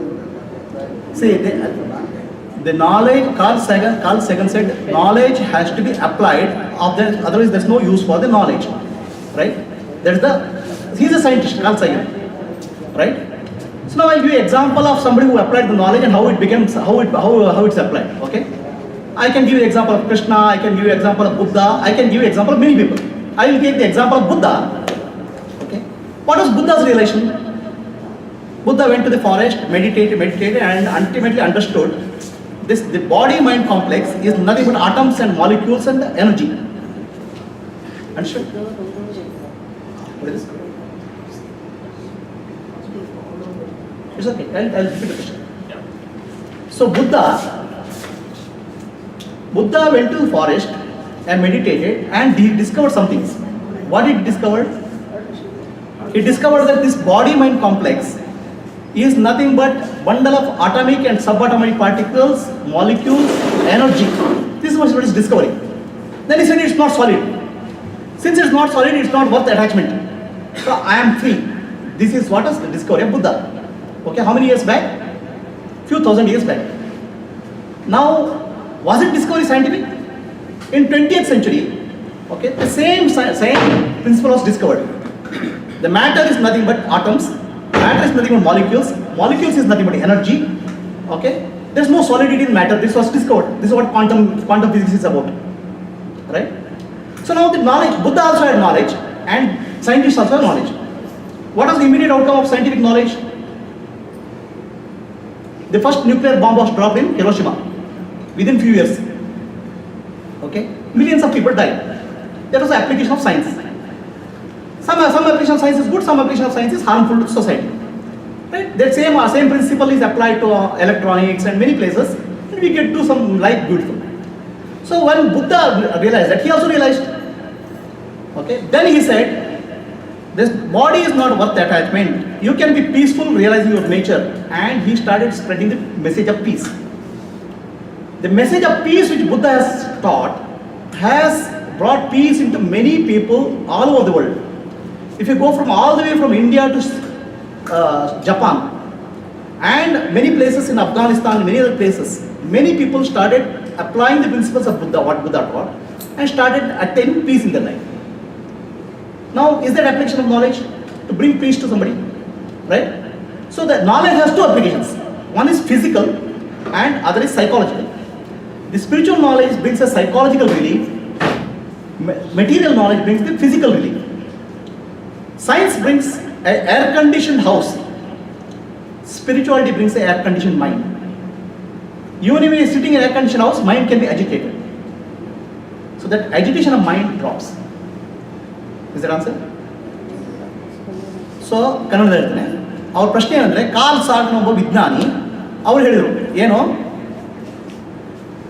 apply? See, the knowledge, Carl Sagan said, knowledge has to be applied, otherwise there's no use for the knowledge. Right? He's a scientist, Carl Sagan. Right? So now I'll give you an example of somebody who applied the knowledge and how it becomes, how it's applied. Okay? I can give you example of Krishna, I can give you example of Buddha, I can give you example of many people. I will take the example of Buddha. Okay? What was Buddha's realization? Buddha went to the forest, meditated and ultimately understood the body-mind complex is nothing but atoms and molecules and energy. Understood? What is this? It's okay, I'll repeat the question. So Buddha went to the forest and meditated and he discovered some things. What did he discover? He discovered that this body-mind complex is nothing but bundle of atomic and subatomic particles, molecules, energy. This was what is discovering. Then he said it's not solid. Since it's not solid, it's not worth attachment. So I am free. This is what is the discovery of Buddha. Okay, how many years back? Few thousand years back. Now, was it discovery scientific? In 20th century, okay, the same principle was discovered. The matter is nothing but atoms. Matter is nothing but molecules. Molecules is nothing but energy. Okay? There's no solidity in matter. This was discovered. This is what quantum physics is about. Right? So now the knowledge, Buddha also had knowledge and scientists also have knowledge. What was the immediate outcome of scientific knowledge? The first nuclear bomb was dropped in Hiroshima within few years. Okay? Millions of people died. That was the application of science. Some application of science is good, some application of science is harmful to society. Right? That same principle is applied to electronics and many places, and we get to some life beautiful. So when Buddha realized that, he also realized. Okay, then he said, this body is not worth attachment. You can be peaceful realizing your nature, and he started spreading the message of peace. The message of peace which Buddha has taught has brought peace into many people all over the world. If you go from all the way from India to Japan and many places in Afghanistan, many other places, many people started applying the principles of Buddha, what Buddha taught, and started attaining peace in their life. Now, is that application of knowledge to bring peace to somebody? Right? So the knowledge has two applications. One is physical and other is psychological. The spiritual knowledge brings a psychological relief. Material knowledge brings the physical relief. Science brings an air-conditioned house. Spirituality brings an air-conditioned mind. Even when you are sitting in an air-conditioned house, mind can be agitated. So that agitation of mind drops. Is that answer? So, ಕನ್ನಡದಲ್ಲಿ ಹೇಳ್ತೇನೆ. ಅವ್ರ ಪ್ರಶ್ನೆ ಏನಂದ್ರೆ, Karl ಸಾಗನ್ ಒಬ್ಬ ವಿಜ್ಞಾನಿ, ಅವ್ರು ಹೇಳಿದರು ಏನು,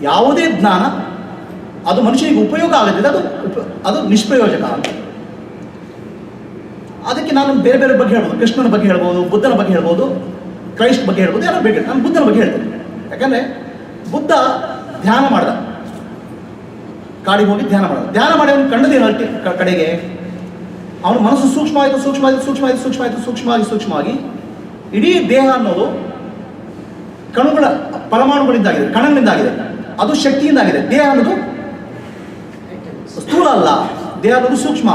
ಯಾವುದೇ ಜ್ಞಾನ ಅದು ಮನುಷ್ಯನಿಗೆ ಉಪಯೋಗ ಆಗುತ್ತದೆ, ಅದು ನಿಷ್ಪ್ರಯೋಜಕ ಅಂತ. ಅದಕ್ಕೆ ನಾನು ಬೇರೆ ಬೇರೆ ಬಗ್ಗೆ ಹೇಳ್ಬೋದು, ಕೃಷ್ಣನ ಬಗ್ಗೆ ಹೇಳ್ಬೋದು, ಬುದ್ಧನ ಬಗ್ಗೆ ಹೇಳ್ಬೋದು, ಕ್ರೈಸ್ಟ್ ಬಗ್ಗೆ ಹೇಳ್ಬೋದು, ಯಾರೋ ಬೇಕು. ನಾನು ಬುದ್ಧನ ಬಗ್ಗೆ ಹೇಳ್ತೇನೆ. ಯಾಕಂದರೆ ಬುದ್ಧ ಧ್ಯಾನ ಮಾಡ್ದ, ಕಾಡಿಗೆ ಹೋಗಿ ಧ್ಯಾನ ಮಾಡಿ ಅವನು ಕಂಡದೇನು ಕಡೆಗೆ ಅವನ ಮನಸ್ಸು ಸೂಕ್ಷ್ಮವಾಗಿ ಇಡೀ ದೇಹ ಅನ್ನೋದು ಕಣಗಳ ಪರಮಾಣುಗಳಿಂದಾಗಿದೆ, ಕಣಗಳಿಂದಾಗಿದೆ, ಅದು ಶಕ್ತಿಯಿಂದಾಗಿದೆ. ದೇಹ ಅನ್ನೋದು ಸ್ಥೂಲ ಅಲ್ಲ, ದೇಹ ಅನ್ನೋದು ಸೂಕ್ಷ್ಮ.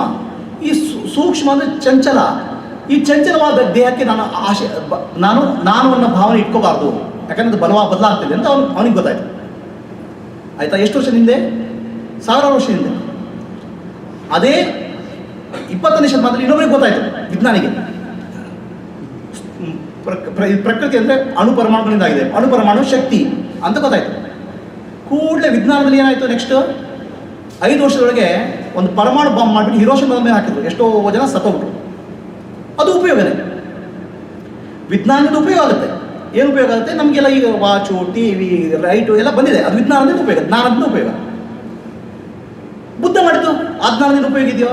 ಈ ಸೂಕ್ಷ್ಮ ಅಂದರೆ ಚಂಚಲ. ಈ ಚಂಚಲವಾದ ದೇಹಕ್ಕೆ ನಾನು ಅನ್ನೋ ಭಾವನೆ ಇಟ್ಕೋಬಾರ್ದು, ಯಾಕಂದ್ರೆ ಬದಲಾಗ್ತಿದೆ ಅಂತ ಅವನಿಗೆ ಗೊತ್ತಾಯ್ತು. ಆಯ್ತಾ? ಎಷ್ಟು ವರ್ಷದ ಹಿಂದೆ? 1000 ವರ್ಷದ ಹಿಂದೆ. ಅದೇ 20ನೇ ಶತಮಾನದಲ್ಲಿ ಇನ್ನೊಬ್ಬರಿಗೆ ಗೊತ್ತಾಯಿತು ವಿಜ್ಞಾನಿಗೆ ಪ್ರಕೃತಿ ಅಂದರೆ ಅಣು ಪರಮಾಣುಗಳಿಂದ ಆಗಿದೆ, ಅಣು ಪರಮಾಣು ಶಕ್ತಿ ಅಂತ ಗೊತ್ತಾಯಿತು. ಕೂಡಲೇ ವಿಜ್ಞಾನದಲ್ಲಿ ಏನಾಯಿತು ನೆಕ್ಸ್ಟ್ 5 ವರ್ಷದೊಳಗೆ ಒಂದು ಪರಮಾಣು ಬಾಂಬ್ ಮಾಡಿಬಿಟ್ಟು ಹಿರೋಶಿಮಾ ಮೇಲೆ ಹಾಕಿದ್ರು, ಎಷ್ಟೋ ಜನ ಸತ್ತೋಗ್ಬಿಟ್ರು. ಅದು ಉಪಯೋಗನೇ, ವಿಜ್ಞಾನದ ಉಪಯೋಗ ಆಗುತ್ತೆ. ಏನು ಉಪಯೋಗ ಆಗುತ್ತೆ? ನಮಗೆಲ್ಲ ಈಗ ವಾಚು, ಟಿವಿ, ಲೈಟು ಎಲ್ಲ ಬಂದಿದೆ, ಅದು ವಿಜ್ಞಾನದಿಂದ ಉಪಯೋಗ, ಜ್ಞಾನದಿಂದ ಉಪಯೋಗ. ಬುದ್ಧ ಮಾಡಿದ್ದು ಆ ಜ್ಞಾನದಿಂದ ಉಪಯೋಗ ಇದೆಯೋ?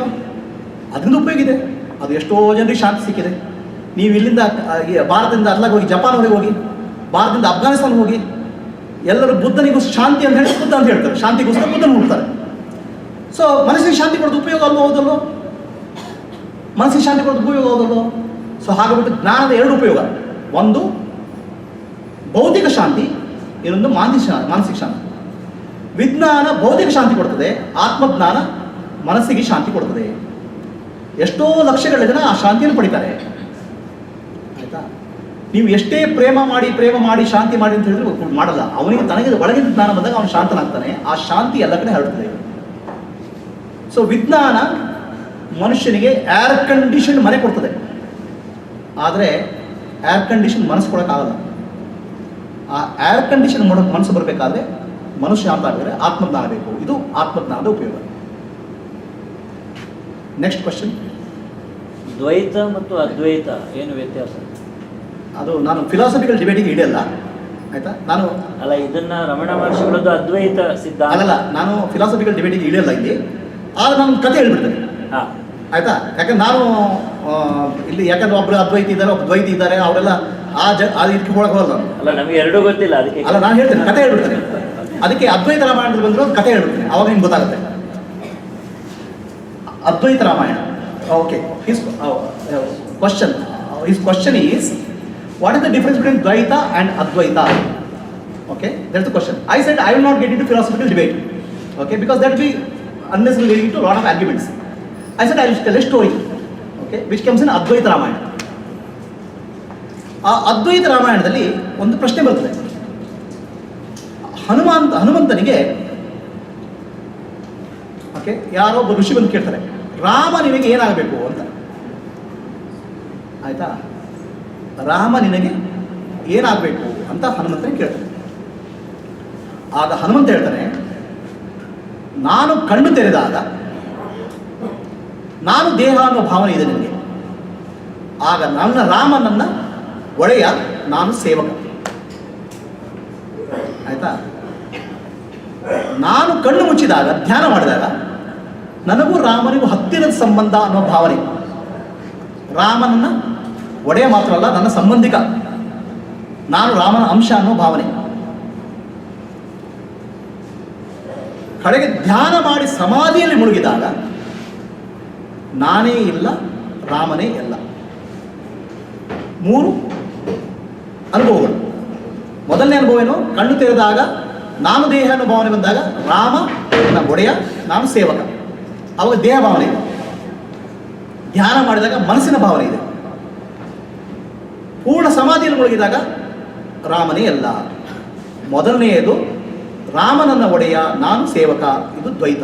ಅದರಿಂದ ಉಪಯೋಗ ಇದೆ. ಅದು ಎಷ್ಟೋ ಜನರಿಗೆ ಶಾಂತಿ ಸಿಕ್ಕಿದೆ. ನೀವು ಇಲ್ಲಿಂದ ಭಾರತದಿಂದ ಅಲ್ಲಾಗಿ ಹೋಗಿ, ಜಪಾನ್ವರೆಗೆ ಹೋಗಿ, ಭಾರತದಿಂದ ಅಫ್ಘಾನಿಸ್ತಾನ ಹೋಗಿ, ಎಲ್ಲರೂ ಬುದ್ಧನಿಗೋಸ್ಕರ ಶಾಂತಿ ಅಂತ ಹೇಳಿ ಬುದ್ಧ ಅಂತ ಹೇಳ್ತಾರೆ, ಶಾಂತಿಗೋಸ್ಕರ ಬುದ್ಧನ ಹುಡ್ತಾರೆ. ಸೊ ಮನಸ್ಸಿಗೆ ಶಾಂತಿ ಕೊಡೋದು ಉಪಯೋಗ ಅಲ್ವೋ? ಹೌದಲ್ವೋ? ಮನಸ್ಸಿಗೆ ಶಾಂತಿ ಕೊಡೋದು ಉಪಯೋಗ ಹೌದಲ್ವೋ? ಸೊ ಹಾಗಾಗ್ಬಿಟ್ಟು ಜ್ಞಾನದ 2 ಉಪಯೋಗ, ಒಂದು ಭೌತಿಕ ಶಾಂತಿ, ಇನ್ನೊಂದು ಮಾನಸಿಕ ಶಾಂತಿ. ವಿಜ್ಞಾನ ಭೌತಿಕ ಶಾಂತಿ ಕೊಡ್ತದೆ, ಆತ್ಮಜ್ಞಾನ ಮನಸ್ಸಿಗೆ ಶಾಂತಿ ಕೊಡ್ತದೆ. ಎಷ್ಟೋ ಲಕ್ಷಗಳ ಜನ ಆ ಶಾಂತಿಯನ್ನು ಪಡಿತಾರೆ. ಆಯ್ತಾ? ನೀವು ಎಷ್ಟೇ ಪ್ರೇಮ ಮಾಡಿ ಶಾಂತಿ ಮಾಡಿ ಅಂತ ಹೇಳಿದ್ರೆ ಮಾಡಲ್ಲ. ಅವನಿಗೆ ತನಗೆ ಒಳಗಿನ ಜ್ಞಾನ ಬಂದಾಗ ಅವನು ಶಾಂತನಾಗ್ತಾನೆ, ಆ ಶಾಂತಿ ಎಲ್ಲ ಕಡೆ ಹರಡ್ತದೆ. ಸೊ ವಿಜ್ಞಾನ ಮನುಷ್ಯನಿಗೆ ಏರ್ ಕಂಡೀಷನ್ ಮನೆ ಕೊಡ್ತದೆ, ಆದರೆ ಏರ್ ಕಂಡೀಷನ್ ಮನಸ್ಸು ಕೊಡೋಕ್ಕಾಗಲ್ಲ. ಆ ಏರ್ ಕಂಡೀಷನ್ ಮಾಡೋಕ್ಕೆ ಮನಸ್ಸು ಬರಬೇಕಾದ್ರೆ ಮನುಷ್ಯ ಅಂತ ಆಗಿದ್ರೆ ಆತ್ಮಜ್ಞಾನ ಬೇಕು. ಇದು ಆತ್ಮಜ್ಞಾನದ ಉಪಯೋಗ. Next question. ದ್ವೈತ ಮತ್ತು ಅದ್ವೈತ ಏನು ವ್ಯತ್ಯಾಸ? ಅದು ನಾನು ಫಿಲಾಸಫಿಕಲ್ ಡಿಬೇಟಿಗೆ ಇಡಲ್ಲ, ಆಯ್ತಾ? ನಾನು ಅಲ್ಲ, ಇದನ್ನ ರಮಣ ಮಹರ್ಷಿಗಳದ್ದು ಅದ್ವೈತ ಸಿದ್ಧಾಂತ ಅಲ್ಲ, ನಾನು ಫಿಲಾಸಫಿಕಲ್ ಡಿಬೇಟಿಗೆ ಇಡಲ್ಲ ಇಲ್ಲಿ. ಆದ್ರೆ ನಾನು ಕತೆ ಹೇಳ್ಬಿಡ್ತೇನೆ, ಆಯ್ತಾ? ಯಾಕಂದ್ರೆ ನಾನು ಇಲ್ಲಿ, ಯಾಕಂದ್ರೆ ಒಬ್ರು ಅದ್ವೈತಿ ಇದ್ದಾರೆ, ಒಬ್ಬ ದ್ವೈತಿ ಇದ್ದಾರೆ, ಅವರೆಲ್ಲ ಇದಕ್ಕೆ ಹೋಗಕ್ಕೆ ಹೋಗಲ್ಲ. ಅಲ್ಲ, ನಮಗೆ ಎರಡೂ ಗೊತ್ತಿಲ್ಲ, ಅದಕ್ಕೆ ಅಲ್ಲ, ನಾನು ಹೇಳ್ತೇನೆ, ಕತೆ ಹೇಳ್ಬಿಡ್ತೇನೆ. ಅದಕ್ಕೆ ಅದ್ವೈತ ರಾಮಾಯಣದಲ್ಲಿ ಬಂದಿರೋ ಕತೆ ಹೇಳ್ಬಿಡ್ತೇನೆ, ಅವಾಗ ನಿಮ್ಗೆ ಗೊತ್ತಾಗುತ್ತೆ. Advaita Ramayana. Okay, his question is, what is the difference between Dvaita and Advaita? Okay, that's the question. I said I will not get into philosophical debate, okay, because that will be unnecessarily leading to a lot of arguments. I said I will tell a story, okay, which comes in Advaita Ramayana. ಆ ಅದ್ವೈತ ರಾಮಾಯಣದಲ್ಲಿ ಒಂದು ಪ್ರಶ್ನೆ ಬರ್ತದೆ. ಹನುಮಂತನಿಗೆ, okay, ಯಾರೋ ಒಬ್ಬ ಋಷಿ ಬಂದು ಕೇಳ್ತಾರೆ, ರಾಮ ನಿನಗೆ ಏನಾಗಬೇಕು ಅಂತ. ಆಯ್ತಾ? ರಾಮ ನಿನಗೆ ಏನಾಗಬೇಕು ಅಂತ ಹನುಮಂತನಿಗೆ ಕೇಳ್ತಾನೆ. ಆಗ ಹನುಮಂತ ಹೇಳ್ತಾನೆ, ನಾನು ಕಣ್ಣು ತೆರೆದಾಗ ನಾನು ದೇಹ ಅನ್ನೋ ಭಾವನೆ ಇದೆ ನಿನಗೆ, ಆಗ ನನ್ನ ರಾಮನನ್ನ ಒಡೆಯ, ನಾನು ಸೇವಕ. ಆಯ್ತಾ? ನಾನು ಕಣ್ಣು ಮುಚ್ಚಿದಾಗ, ಧ್ಯಾನ ಮಾಡಿದಾಗ ನನಗೂ ರಾಮನಿಗೂ ಹತ್ತಿರದ ಸಂಬಂಧ ಅನ್ನೋ ಭಾವನೆ, ರಾಮನನ್ನ ಒಡೆಯ ಮಾತ್ರ ಅಲ್ಲ, ನನ್ನ ಸಂಬಂಧಿಕ, ನಾನು ರಾಮನ ಅಂಶ ಅನ್ನೋ ಭಾವನೆ. ಕಡೆಗೆ ಧ್ಯಾನ ಮಾಡಿ ಸಮಾಧಿಯಲ್ಲಿ ಮುಳುಗಿದಾಗ ನಾನೇ ಇಲ್ಲ, ರಾಮನೇ ಎಲ್ಲ. 3 ಅನುಭವಗಳು. ಮೊದಲನೇ ಅನುಭವ ಏನು? ಕಣ್ಣು ತೆರೆದಾಗ ನಾನು ದೇಹ ಅನ್ನೋ ಭಾವನೆ ಬಂದಾಗ ರಾಮ ನನ್ನ ಒಡೆಯ, ನಾನು ಸೇವಕ, ಅವಾಗ ದೇಹ ಭಾವನೆ ಇದೆ. ಧ್ಯಾನ ಮಾಡಿದಾಗ ಮನಸ್ಸಿನ ಭಾವನೆ ಇದೆ. ಪೂರ್ಣ ಸಮಾಧಿಯಲ್ಲಿ ಮುಳುಗಿದಾಗ ರಾಮನೇ ಎಲ್ಲ. ಮೊದಲನೆಯದು ರಾಮನನ್ನ ಒಡೆಯ, ನಾನು ಸೇವಕ, ಇದು ದ್ವೈತ.